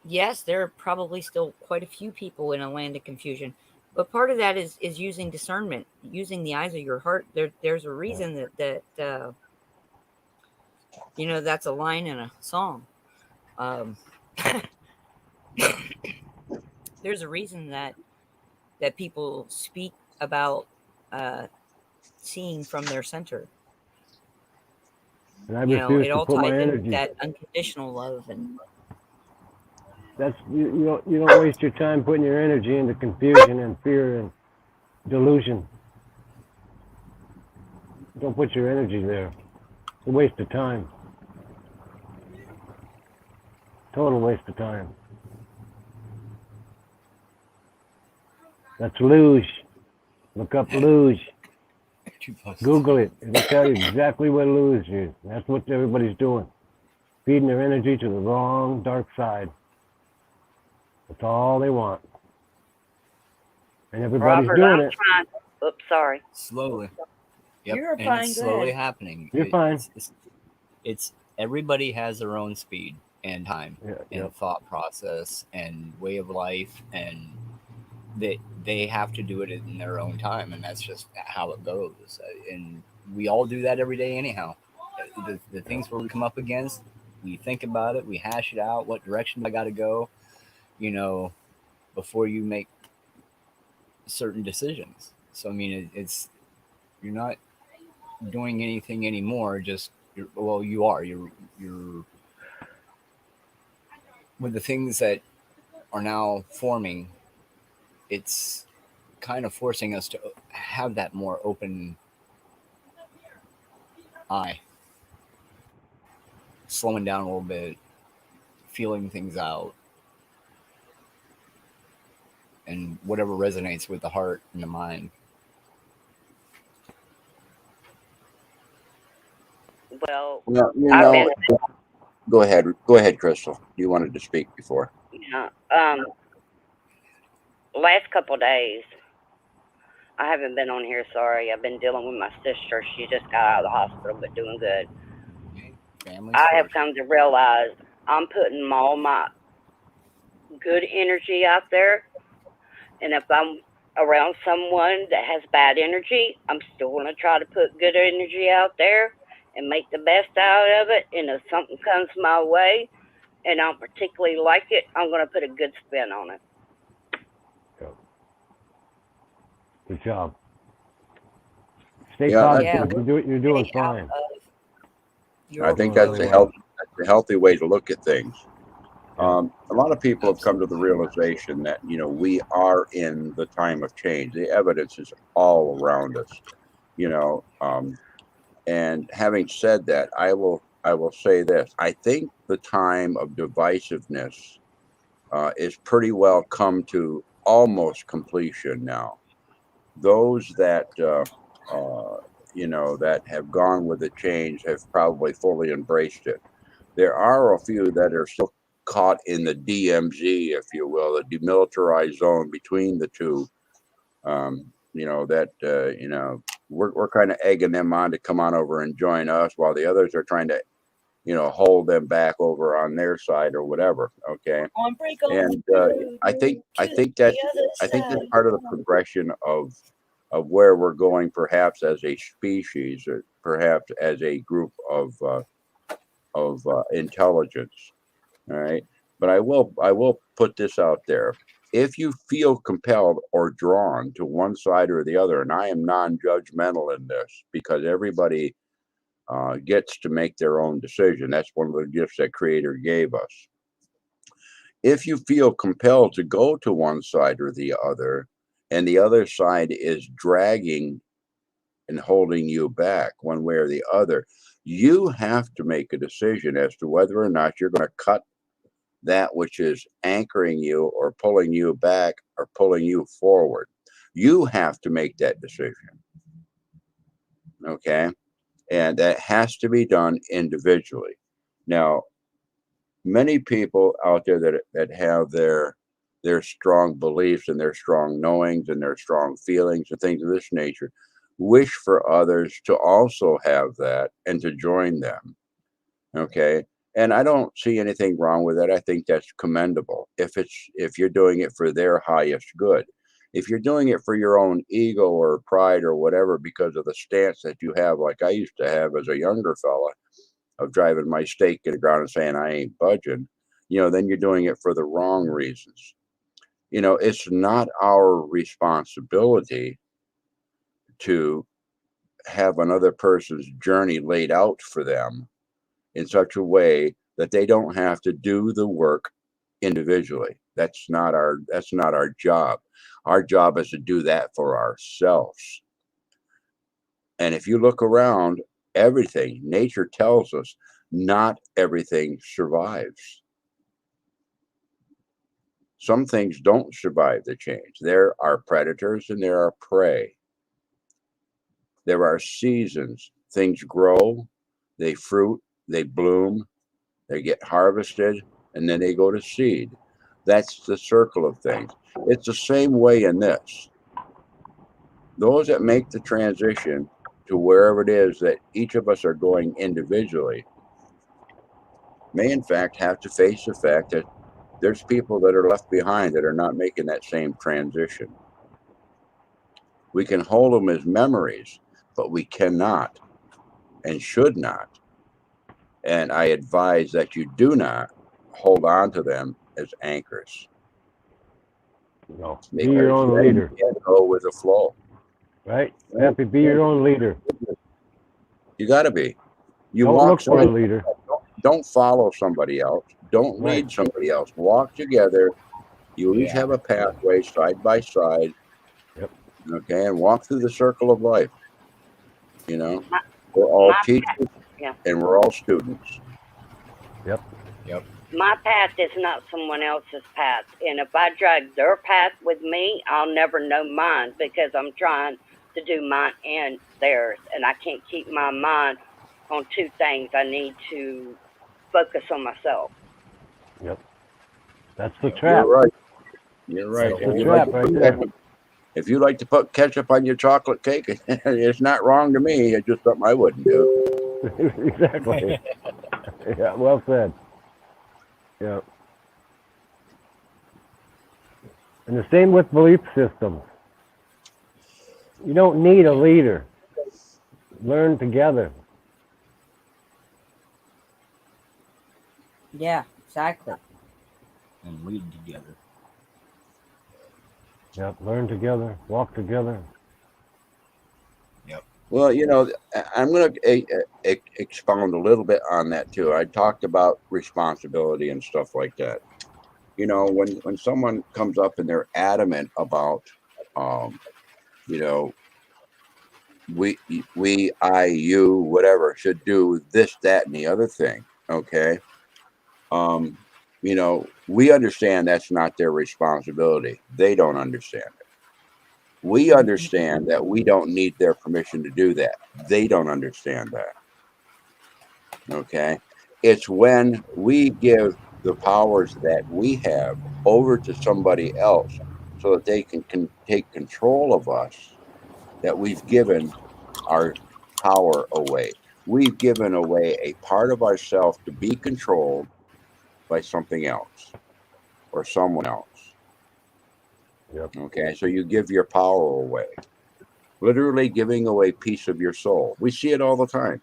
yes, there are probably still quite a few people in a land of confusion, but part of that is using discernment, using the eyes of your heart. There's a reason that you know, that's a line in a song. There's a reason that people speak about seeing from their center. And I You know, refuse it to all put my ties into energy. that unconditional love, and That's you don't waste your time putting your energy into confusion and fear and delusion. Don't put your energy there. It's a waste of time. Total waste of time. That's luge. Look up luge. Google it. It'll tell you exactly what luge is. That's what everybody's doing. Feeding their energy to the wrong dark side. That's all they want. And everybody's Robert, doing I'm it. trying. Oops, sorry. Slowly. Yep. You're and fine, it's go slowly ahead. happening. You're fine. It's everybody has their own speed and time Yeah, and yep. thought process and way of life, and they have to do it in their own time, and that's just how it goes. And we all do that every day anyhow. The things where we come up against, we think about it, we hash it out, what direction I got to go, before you make certain decisions. So I mean, it's you're not doing anything anymore. Just you are. You're with the things that are now forming. It's kind of forcing us to have that more open eye, slowing down a little bit, feeling things out, and whatever resonates with the heart and the mind. Well, Well, I've been, go ahead, Crystal. You wanted to speak before. Last couple days, I haven't been on here. Sorry, I've been dealing with my sister. She just got out of the hospital, but doing good. Families I have first. come to realize I'm putting all my good energy out there, and if I'm around someone that has bad energy, I'm still going to try to put good energy out there and make the best out of it. And if something comes my way and I don't particularly like it, I'm going to put a good spin on it. Good job. Stay Yeah, positive. Yeah, You're doing Stay out fine. of I your think Doing that's really a well. healthy way to look at things. Yeah. A lot of people have come to the realization that we are in the time of change. The evidence is all around us. And having said that, I will say this: I think the time of divisiveness is pretty well come to almost completion now. Those that that have gone with the change have probably fully embraced it. There are a few that are still caught in the DMZ, if you will, the demilitarized zone between the two. We're kind of egging them on to come on over and join us, while the others are trying to, hold them back over on their side or whatever. Okay, on break on and through I think to that's the other that's side. part of the progression of where we're going, perhaps as a species, or perhaps as a group of intelligence. All right, but I will put this out there: if you feel compelled or drawn to one side or the other, and I am non-judgmental in this because everybody gets to make their own decision. That's one of the gifts that Creator gave us. If you feel compelled to go to one side or the other, and the other side is dragging and holding you back one way or the other, you have to make a decision as to whether or not you're going to cut that which is anchoring you or pulling you back or pulling you forward. You have to make that decision. Okay. And that has to be done individually. Now, many people out there that have their strong beliefs and their strong knowings and their strong feelings and things of this nature wish for others to also have that and to join them. Okay. And I don't see anything wrong with it. I think that's commendable if you're doing it for their highest good. If you're doing it for your own ego or pride or whatever, because of the stance that you have, like I used to have as a younger fella, of driving my stake in the ground and saying I ain't budging, then you're doing it for the wrong reasons. It's not our responsibility to have another person's journey laid out for them in such a way that they don't have to do the work individually. That's not our job. Our job is to do that for ourselves. And if you look around, everything, nature tells us not everything survives. Some things don't survive the change. There are predators and there are prey. There are seasons. Things grow, they fruit, they bloom, they get harvested, and then they go to seed. That's the circle of things. It's the same way in this. Those that make the transition to wherever it is that each of us are going individually may in fact have to face the fact that there's people that are left behind that are not making that same transition. We can hold them as memories, but we cannot and should not. And I advise that you do not hold on to them as anchors. No. Be your own leader. Go with the flow. Right? Happy, be your own leader. You got to be. You Don't walk look for a leader. Don't follow somebody else. Don't Right. lead somebody else. Walk together. You each have a pathway side by side. Yep. Okay, and walk through the circle of life. You know, we're all teachers and we're all students. Yep. My path is not someone else's path. And if I drag their path with me, I'll never know mine because I'm trying to do mine and theirs. And I can't keep my mind on two things. I need to focus on myself. Yep. That's the trap. You're right. You're right. That's the trap right there. If you like to put ketchup on your chocolate cake, it's not wrong to me. It's just something I wouldn't do. Exactly. Yeah, well said. Yeah. And the same with belief systems. You don't need a leader. Learn together. Yeah, exactly. And lead together. Yep. Learn together. Walk together. Well, you know, I'm going to expound a little bit on that too. I talked about responsibility and stuff like that. You know, when someone comes up and they're adamant about, you know, we, I, you, whatever, should do this, that, and the other thing. Okay. You know, we understand that's not their responsibility. They don't understand it. We understand that we don't need their permission to do that. They don't understand that. Okay. It's when we give the powers that we have over to somebody else so that they can take control of us that we've given our power away. We've given away a part of ourselves to be controlled by something else or someone else. Yep. Okay, so you give your power away, literally giving away a piece of your soul. We see it all the time.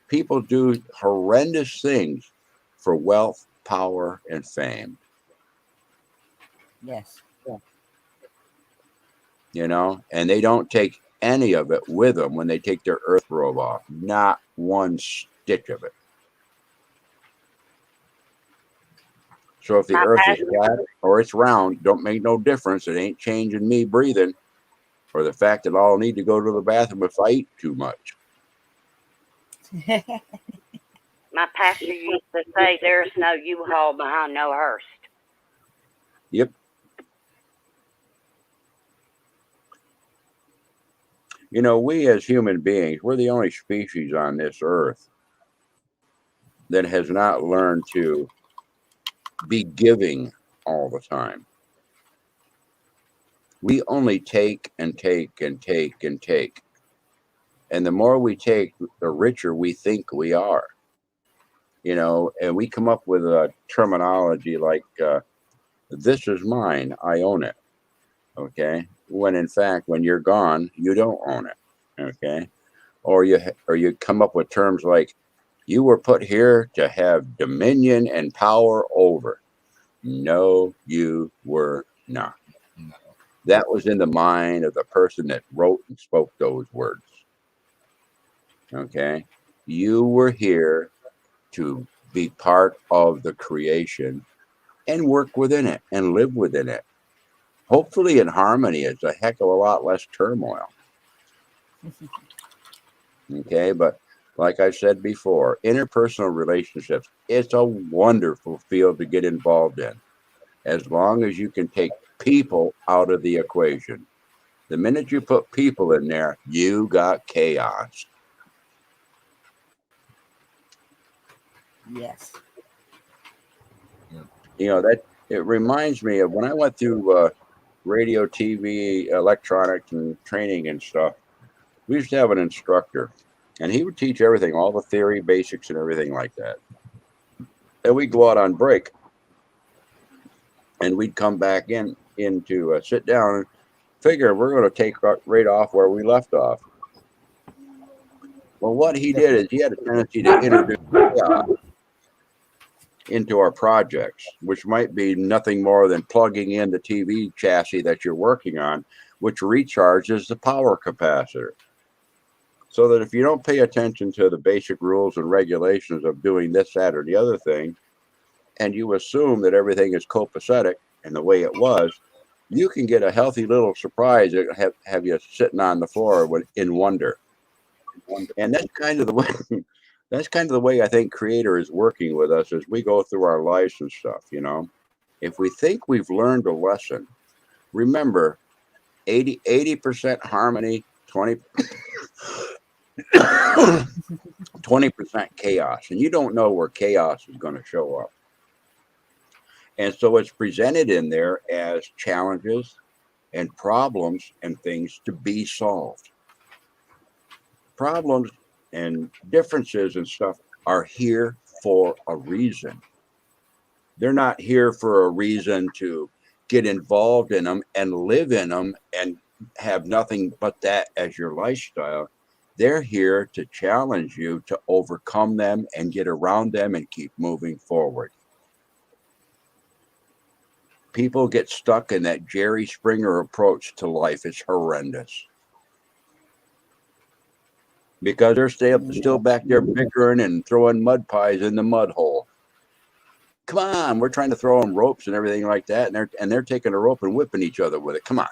People do horrendous things for wealth, power, and fame. Yes. Yeah. You know, and they don't take any of it with them when they take their earth robe off. Not one stitch of it. So if the earth is flat or it's round, don't make no difference. It ain't changing me breathing or the fact that I'll need to go to the bathroom if I eat too much. My pastor used to say, there's no U-Haul behind no hearse. Yep. You know, we as human beings, we're the only species on this earth that has not learned to be giving all the time. We only take and take and take and take. And the more we take, the richer we think we are. You know, and we come up with a terminology like, this is mine, I own it. Okay. When in fact, when you're gone, you don't own it. Okay. Or you come up with terms like, you were put here to have dominion and power over. No, you were not. No. That was in the mind of the person that wrote and spoke those words. Okay. You were here to be part of the creation and work within it and live within it. Hopefully in harmony. It's a heck of a lot less turmoil. Okay, but like I said before, interpersonal relationships, it's a wonderful field to get involved in as long as you can take people out of the equation. The minute you put people in there, you got chaos. Yes. You know, that it reminds me of when I went through radio, TV, electronics, and training and stuff. We used to have an instructor, and he would teach everything, all the theory, basics, and everything like that. And we'd go out on break, and we'd come back into sit down and figure we're going to take right off where we left off. Well, what he did is he had a tendency to introduce chaos into our projects, which might be nothing more than plugging in the TV chassis that you're working on, which recharges the power capacitor. So that if you don't pay attention to the basic rules and regulations of doing this, that, or the other thing, and you assume that everything is copacetic and the way it was, you can get a healthy little surprise that have you sitting on the floor in wonder. And that's kind of the way that's kind of the way I think Creator is working with us as we go through our lives and stuff, you know. If we think we've learned a lesson, remember 80% harmony, 20% chaos, and you don't know where chaos is going to show up. And so it's presented in there as challenges and problems and things to be solved. Problems and differences and stuff are here for a reason. They're not here for a reason to get involved in them and live in them and have nothing but that as your lifestyle. They're here to challenge you to overcome them and get around them and keep moving forward. People get stuck in that Jerry Springer approach to life. It's horrendous. Because they're still back there bickering and throwing mud pies in the mud hole. Come on, we're trying to throw them ropes and everything like that, and they're taking a rope and whipping each other with it. Come on.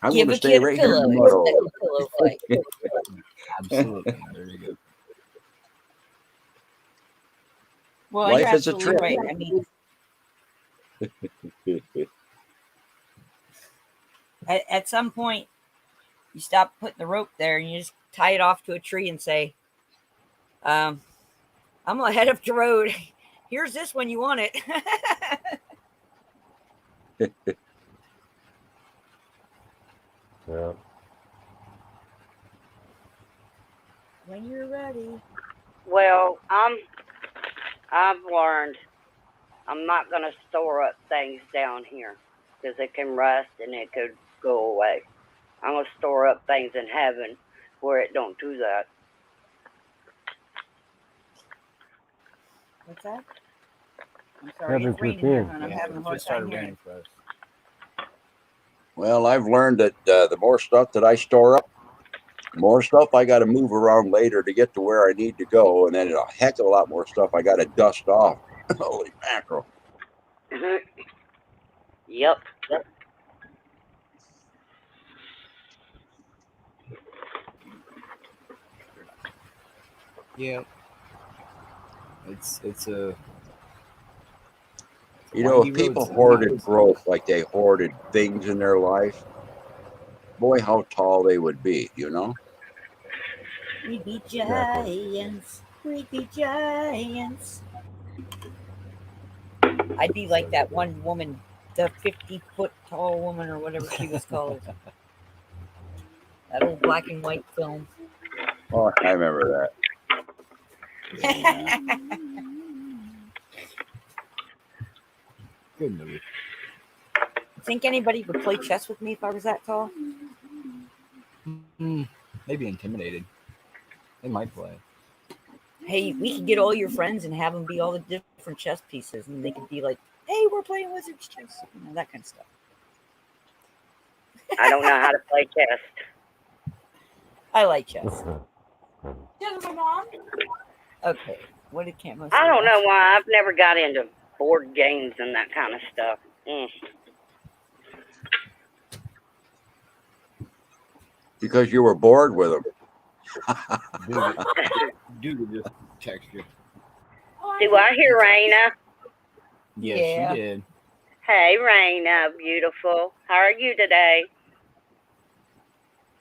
I'm going to stay right here in the mud hole. Pillow fight. Absolutely. There you go. Well, Life you're is a absolutely trip. right. I mean, at some point, you stop putting the rope there and you just tie it off to a tree and say, I'm going to head up the road. Here's this when you want it. Yeah. When you're ready. Well, I've learned I'm not going to store up things down here because it can rust and it could go away. I'm going to store up things in heaven where it don't do that. What's that? I'm sorry, Heaven's it's raining here, within. and I'm Yeah, having a it hard just time started hearing. raining for us. Well, I've learned that the more stuff that I store up, more stuff I got to move around later to get to where I need to go, and then a heck of a lot more stuff I got to dust off. Holy mackerel! Yep. Yeah. It's a You know, windy if road people sometimes. hoarded growth like they hoarded things in their life, boy, how tall they would be, you know? We'd be Exactly. giants. We'd be giants. I'd be like that one woman, the 50-foot tall woman or whatever she was called. That old black and white film. Oh, I remember that. Good movie. Think anybody would play chess with me if I was that tall? Maybe intimidated. They might play. Hey, we could get all your friends and have them be all the different chess pieces, and they could be like, "Hey, we're playing Wizards chess," that kind of stuff. I don't know how to play chess. I like chess. Yes, my mom. Okay, what did Camo say? I don't know why I've never got into board games and that kind of stuff. because you were bored with them. Dude just text you. Do I hear Raina? Yes, Yeah. she did. Hey, Raina, beautiful. How are you today?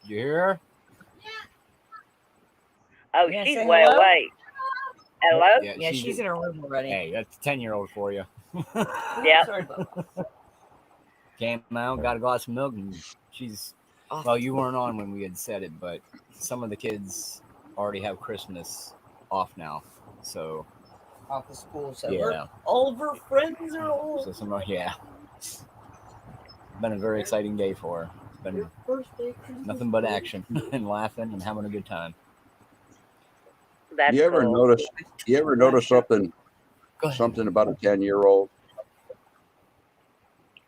You hear her? Oh, You gonna she's say way hello? away. Hello? Yeah, she's in her room already. Hey, that's a 10-year-old for you. Yep. Sorry about that. Came out, got a glass of milk, and she's. Well, you weren't on when we had said it, but some of the kids already have Christmas off now. So, Off of school, so yeah. all of her friends are all. So some, yeah. Been a very exciting day for her. Been nothing but action and laughing and having a good time. That's You ever cool. notice something Go ahead. something about a 10-year-old?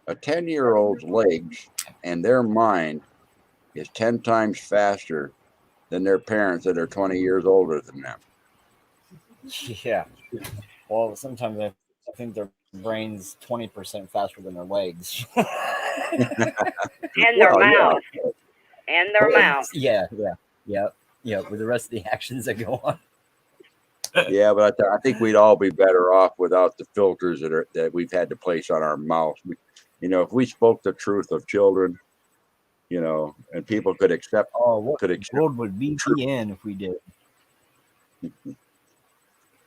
A 10-year-old's legs and their mind is 10 times faster than their parents that are 20 years older than them. Yeah. Well, sometimes I think their brain's 20% faster than their legs. And their Well, yeah. mouth. And their mouth. Yeah. With the rest of the actions that go on. Yeah, but I think we'd all be better off without the filters that we've had to place on our mouths. If we spoke the truth of children, and people could accept. Oh, what Could the accept world would be truth. the end if we did.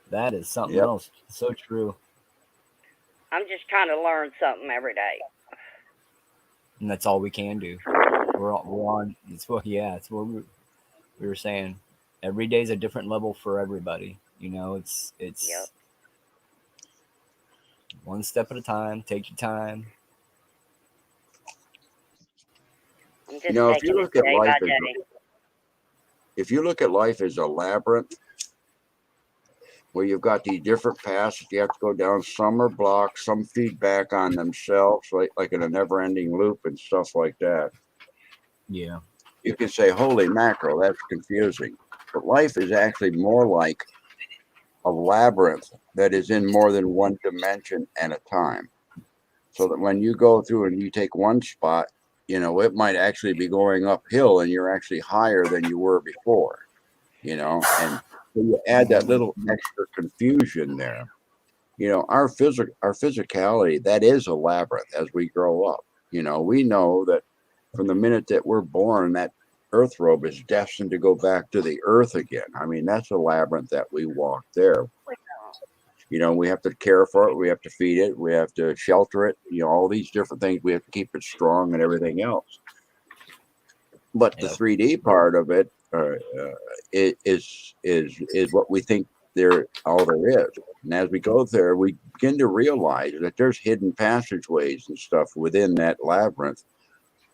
That is something Yep. else. So true. I'm just trying to learn something every day. And that's all we can do. We're on. It's what. Yeah. It's what we were saying. Every day is a different level for everybody. It's Yep. one step at a time. Take your time. I'm just If you taking look it at day by life day. if you look at life as a labyrinth, where you've got these different paths you have to go down, some are blocked, some feedback on themselves, like in a never-ending loop and stuff like that. Yeah. You can say, "Holy mackerel, that's confusing." But life is actually more like a labyrinth that is in more than one dimension at a time. So that when you go through and you take one spot, it might actually be going uphill and you're actually higher than you were before, and so you add that little extra confusion there. Our physicality, that is a labyrinth as we grow up. We know that from the minute that we're born, that earth robe is destined to go back to the earth again. I mean, that's a labyrinth that we walk there. We have to care for it. We have to feed it. We have to shelter it. All these different things. We have to keep it strong and everything else. But the Yep. 3D part of it is what we think all there is. And as we go there, we begin to realize that there's hidden passageways and stuff within that labyrinth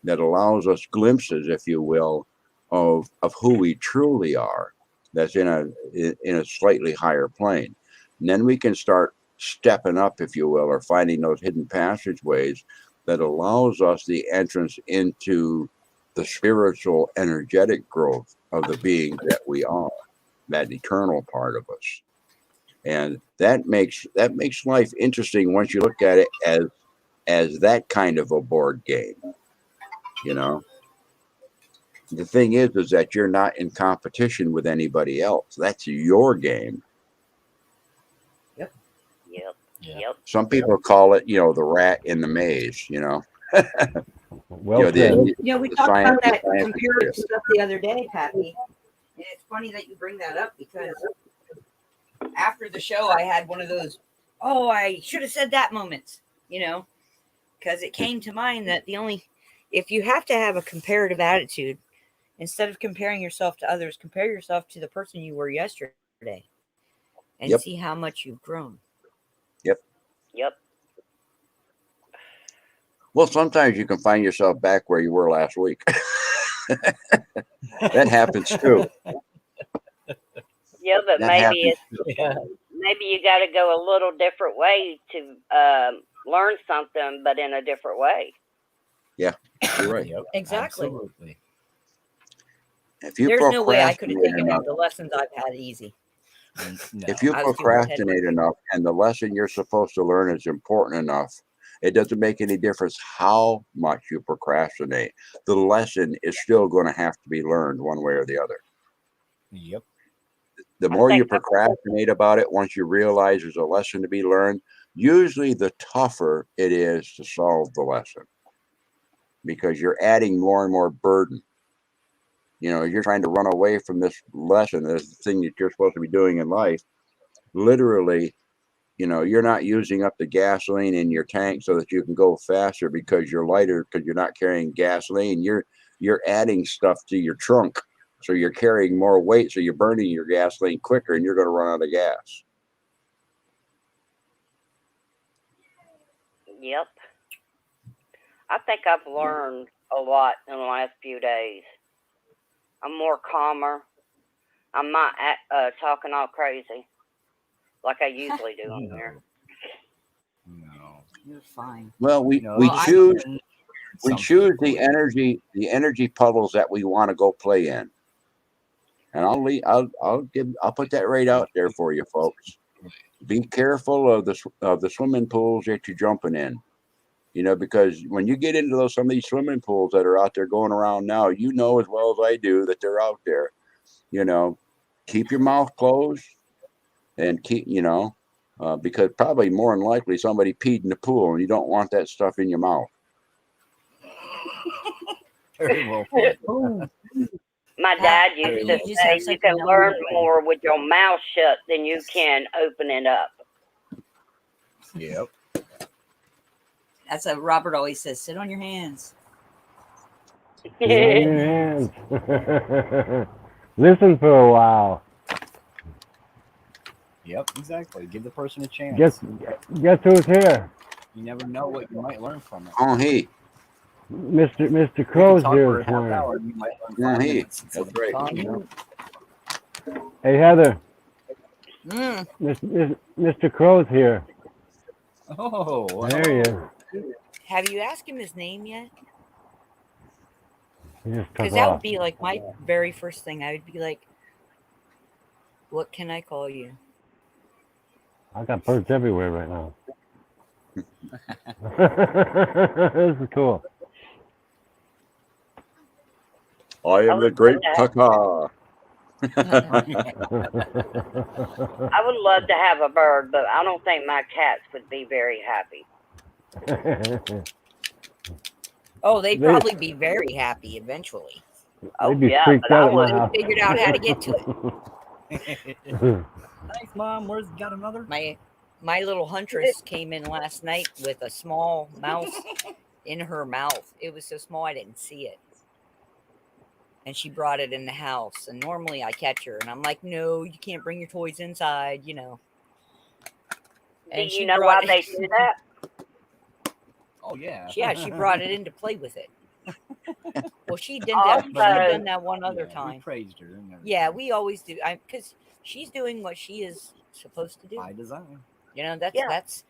that allows us glimpses, if you will, of who we truly are. That's in a slightly higher plane. And then we can start stepping up, if you will, or finding those hidden passageways that allows us the entrance into the spiritual, energetic growth of the being that we are, that eternal part of us. And that makes life interesting once you look at it as that kind of a board game. The thing is that you're not in competition with anybody else. That's your game. Yep. Yeah. Yep. Some people call it, the rat in the maze, Well said. the We the talked science- about that the science is comparative this. stuff the other day, Pappy. And it's funny that you bring that up because after the show, I had one of those, oh, I should have said that moments, because it came to mind that if you have to have a comparative attitude, instead of comparing yourself to others, compare yourself to the person you were yesterday and Yep. see how much you've grown. Yep. Well, sometimes you can find yourself back where you were last week. That happens too. Yeah, but That maybe happens too. Yeah. maybe you got to go a little different way to learn something, but in a different way. You're right. Yep. Exactly. Absolutely. If you There's no way I could have procrastinate taken enough, the lessons I've had easy. No. if you I was too procrastinate enough and the lesson you're supposed to learn is important enough, It doesn't make any difference how much you procrastinate. The lesson is still going to have to be learned one way or the other. Yep. The I more you think that's procrastinate about it, once you realize there's a lesson to be learned, usually the tougher it is to solve the lesson because you're adding more and more burden. You know, you're trying to run away from this lesson, this thing that you're supposed to be doing in life. Literally, you know, you're not using up the gasoline in your tank so that you can go faster because you're lighter because you're not carrying gasoline. You're adding stuff to your trunk. So you're carrying more weight, so you're burning your gasoline quicker and you're going to run out of gas. Yep. I think I've learned a lot in the last few days. I'm more calmer. I'm not talking all crazy like I usually do in here. No. You're fine. Well, we No, I- choose we something choose for the you. energy puddles that we want to go play in. And I'll put that right out there for you folks. Be careful of the swimming pools that you're jumping in. You know, because when you get into some of these swimming pools that are out there going around now, you know as well as I do that they're out there. You know, keep your mouth closed and because probably more than likely somebody peed in the pool and you don't want that stuff in your mouth. Very well put. My dad used to You just have say such you can a learn number. more with your mouth shut than you can open it up. Yep. That's what Robert always says. Sit on your hands. Sit on your hands. Listen for a while. Yep, exactly. Give the person a chance. Guess who's here? You never know what you might learn from it. Oh, hey. Mr. You can Crow's talk here for a this half morning. hour, you might learn Yeah, 5 hey, minutes. that's right. You know? Hey, Heather. Mm. Mr. Crow's here. Oh, There he is. Have you asked him his name yet? He just took Because that would off. be like my very first thing. I would be like, what can I call you? I got birds everywhere right now. This is cool. I am the great Kaka. I would love to have a bird, but I don't think my cats would be very happy. Oh, they'd probably be very happy eventually. Oh, They'd be yeah, freaked but I out at my would. house. Figured out how to get to it. Thanks, Mom. Where's got another? My little huntress came in last night with a small mouse in her mouth. It was so small I didn't see it. And she brought it in the house. And normally I catch her and I'm like, no, you can't bring your toys inside, you know. Do And you she know brought why they do that? Oh yeah. Yeah, she brought it in to play with it. Well, she did that. She Also- had done that one other We time. praised her. And everything. Yeah, we always do. Because she's doing what she is supposed to do. By design. You know, that's Yeah. that's.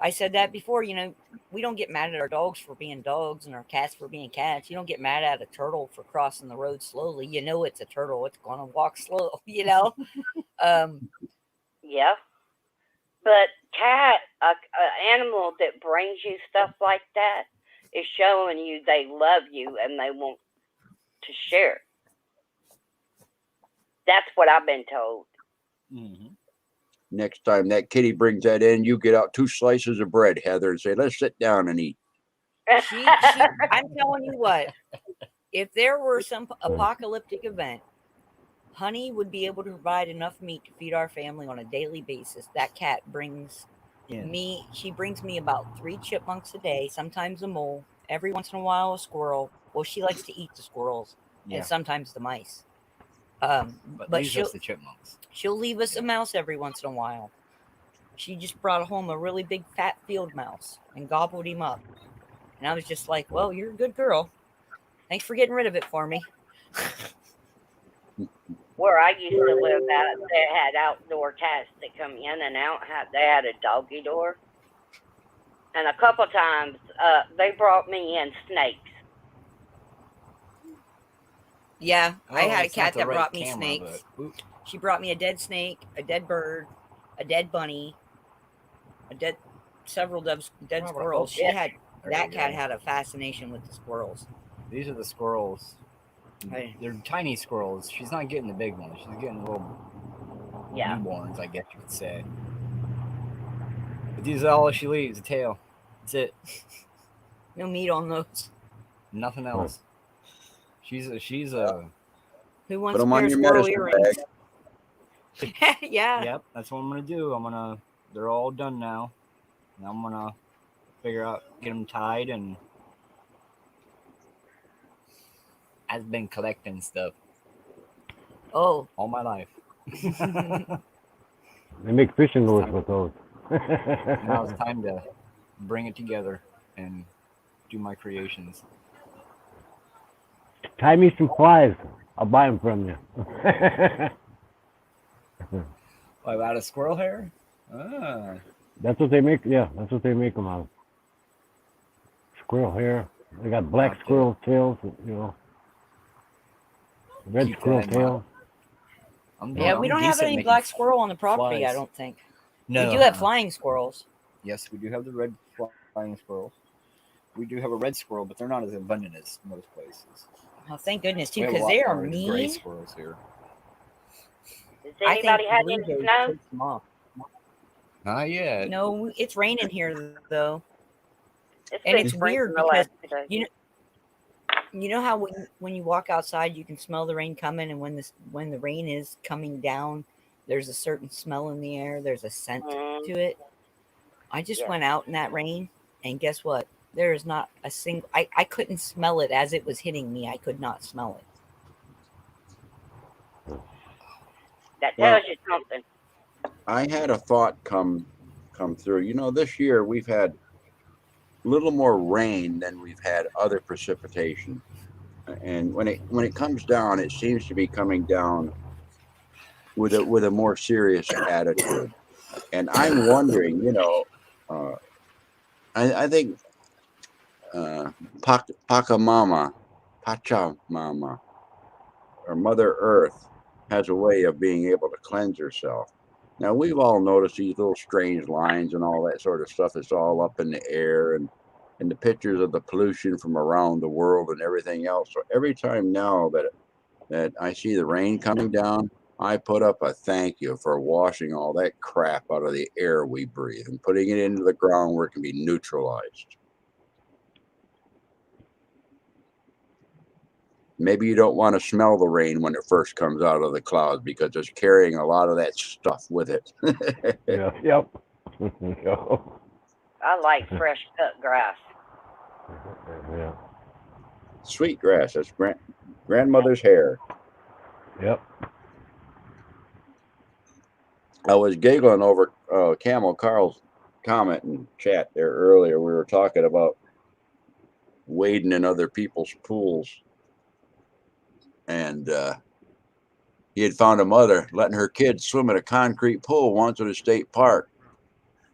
I said that before. You know, we don't get mad at our dogs for being dogs and our cats for being cats. You don't get mad at a turtle for crossing the road slowly. You know, it's a turtle. It's going to walk slow. You know. Yeah. But an animal that brings you stuff like that is showing you they love you and they want to share. That's what I've been told. Mm-hmm. Next time that kitty brings that in, you get out 2 slices of bread, Heather, and say, let's sit down and eat. I'm telling you what. If there were some apocalyptic event, Honey would be able to provide enough meat to feed our family on a daily basis. That cat brings me. She brings me about 3 chipmunks a day, sometimes a mole, every once in a while a squirrel. Well, she likes to eat the squirrels and sometimes the mice. But But leaves us the chipmunks. she'll leave us a mouse every once in a while. She just brought home a really big fat field mouse and gobbled him up. And I was just like, well, you're a good girl. Thanks for getting rid of it for me. Where I used to live at, they had outdoor cats that come in and out. They had a doggy door. And a couple times, they brought me in snakes. Yeah, I had a it's not cat the that right brought me camera, snakes. but- oop. She brought me a dead snake, a dead bird, a dead bunny, a dead several dead Well, squirrels. She yeah. had There that you cat go. had a fascination with the squirrels. These are the squirrels. Right. They're tiny squirrels. She's not getting the big ones. She's getting little Yeah. newborns, I guess you could say. But these are all she leaves, the tail. That's it. No meat on those. Nothing else. She's a Who Put wants a them pair on of your squirrel medicine earrings? bag. Yeah. Yep, that's what I'm gonna do. They're all done now. And I'm gonna figure out, get them tied, and I've been collecting stuff Oh. all my life. They make fishing lures with those. Now it's time to bring it together and do my creations. Tie me some flies. I'll buy them from you. Oh, out of squirrel hair? Ah. That's what they make. Yeah, that's what they make them out of. Squirrel hair. They got black Okay. squirrel tails. You know, red Keep that squirrel in tail. Yeah, we don't have any black squirrel on the property, I flies. don't think. No. We do have flying squirrels. Yes, we do have the red flying squirrels. We do have a red squirrel, but they're not as abundant as most places. Oh, thank goodness, too, We have a because lot they are more gray mean. squirrels here. Does I think anybody have Blue any Jay snow? takes them off. Not yet. No, it's raining here, though. It's And been it's spring weird for the last 2 days. You know how when you walk outside, you can smell the rain coming, and when the rain is coming down, there's a certain smell in the air. There's a scent to it. I just Yeah. went out in that rain, and guess what? There is not a single. I couldn't smell it as it was hitting me. I could not smell it. That Well- tells you something. I had a thought come through. You know, this year we've had a little more rain than we've had other precipitation, and when it comes down, it seems to be coming down with a more serious attitude. And I'm wondering, you know, I think Pachamama, or Mother Earth, has a way of being able to cleanse herself. Now, we've all noticed these little strange lines and all that sort of stuff. It's all up in the air, and the pictures of the pollution from around the world and everything else. So every time now that I see the rain coming down, I put up a thank you for washing all that crap out of the air we breathe and putting it into the ground where it can be neutralized. Maybe you don't want to smell the rain when it first comes out of the clouds because it's carrying a lot of that stuff with it. Yeah. Yep. Yep. I like fresh cut grass. Yeah. Sweet grass, that's grandmother's hair. Yep. I was giggling over Camel Carl's comment in chat there earlier. We were talking about wading in other people's pools. And he had found a mother letting her kids swim in a concrete pool once at a state park.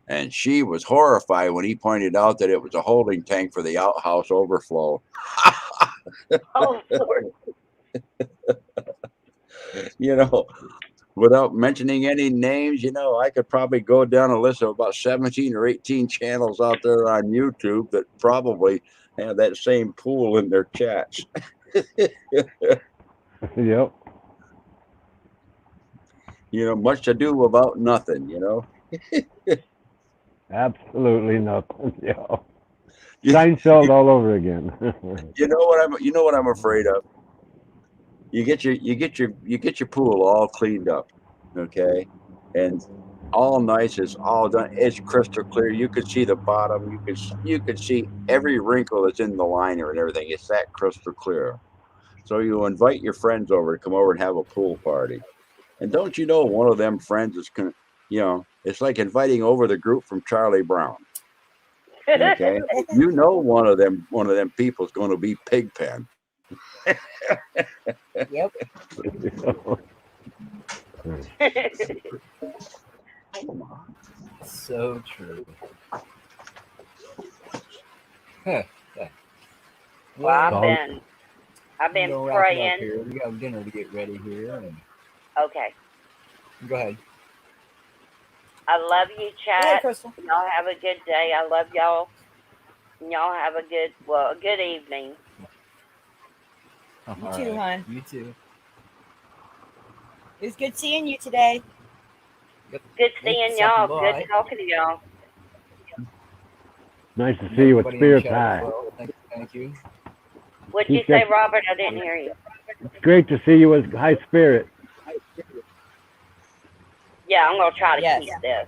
And she was horrified when he pointed out that it was a holding tank for the outhouse overflow. Oh, Lord. You know, without mentioning any names, you know, I could probably go down a list of about 17 or 18 channels out there on YouTube that probably have that same pool in their chats. Yep. You know, much to do about nothing, you know. Absolutely nothing. Yeah. You- Seinfeld all over again. You know what I'm afraid of? You get your pool all cleaned up, okay? And all nice, it's all done, it's crystal clear. You could see the bottom, you could see every wrinkle that's in the liner and everything. It's that crystal clear. So you invite your friends over to come over and have a pool party. And don't you know one of them friends is you know, it's like inviting over the group from Charlie Brown. Okay? You know one of them people is going to be Pigpen. Yep. So true. Huh. Well, Yeah. I've been We'll wrap it up praying. here. We got dinner to get ready here. And Okay. go ahead. I love you, Go ahead, chat. Crystal. Y'all have a good day. I love y'all. And y'all have a good evening. You All too, right. hon. You too. It was good seeing you today. Yep. Good Thank you, seeing y'all. Second Good Bye. talking to y'all. Nice to And see you with everybody in spirits chat as high. well. Thank you. What'd you Keep say, that. Robert? I didn't hear you. It's great to see you with high spirit. Yeah, I'm gonna try to Yes. keep this.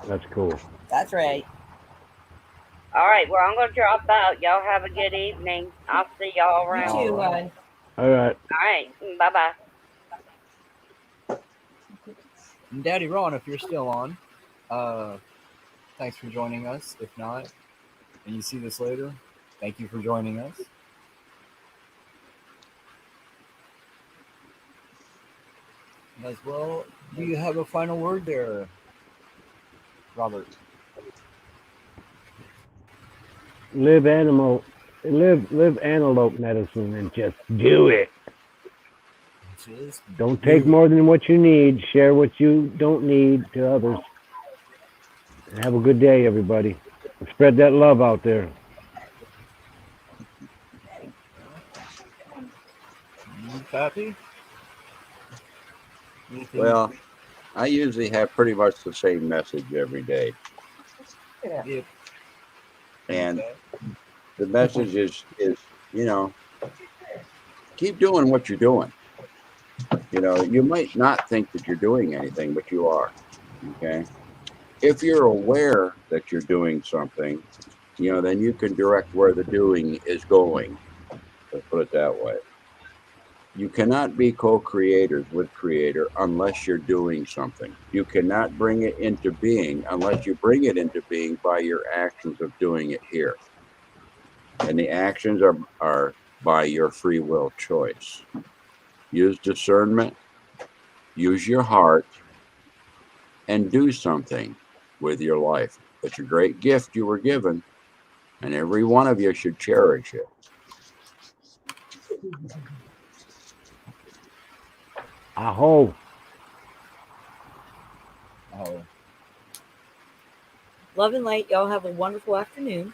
That's cool. That's right. All right, well, I'm gonna drop out. Y'all have a good evening. I'll see y'all You around. too, All right. hon. All right. All right, bye bye. And Daddy Ron, if you're still on, thanks for joining us. If not, and you see this later, thank you for joining us. And as well, do you have a final word there, Robert? Live antelope medicine and just do it. Just Don't do take it. more than what you need. Share what you don't need to others. And have a good day, everybody. Spread that love out there. You happy? Anything? Well, I usually have pretty much the same message every day. Yep. And Okay. the message is, keep doing what you're doing. You might not think that you're doing anything, but you are. Okay. If you're aware that you're doing something, then you can direct where the doing is going. Let's put it that way. You cannot be co-creators with Creator unless you're doing something. You cannot bring it into being unless you bring it into being by your actions of doing it here. And the actions are by your free will choice. Use discernment, use your heart, and do something with your life. It's a great gift you were given, and every one of you should cherish it. Aho. Oh, Love and light. Y'all have a wonderful afternoon.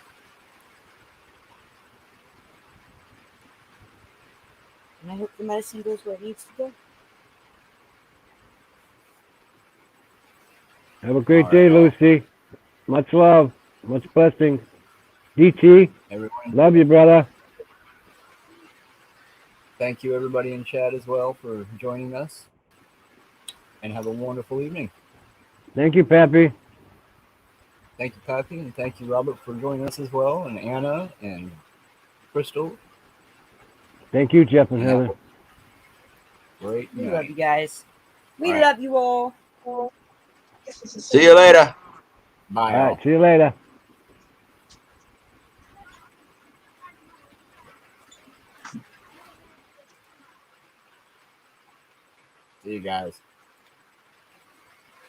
And I hope the medicine goes where it needs to go. Have a great all day, right. Lucy. Much love. Much blessings. DT, Everyone, love you, brother. thank you everybody in chat as well for joining us, and have a wonderful evening. Thank you, Pappy. Thank you, Pappy, and thank you, Robert, for joining us as well, and Anna and Crystal. Thank you, Jeff and And have Heather. a great We night. love you guys. We All right. love you all. See you later. Bye, All all. right. See you later. See you guys.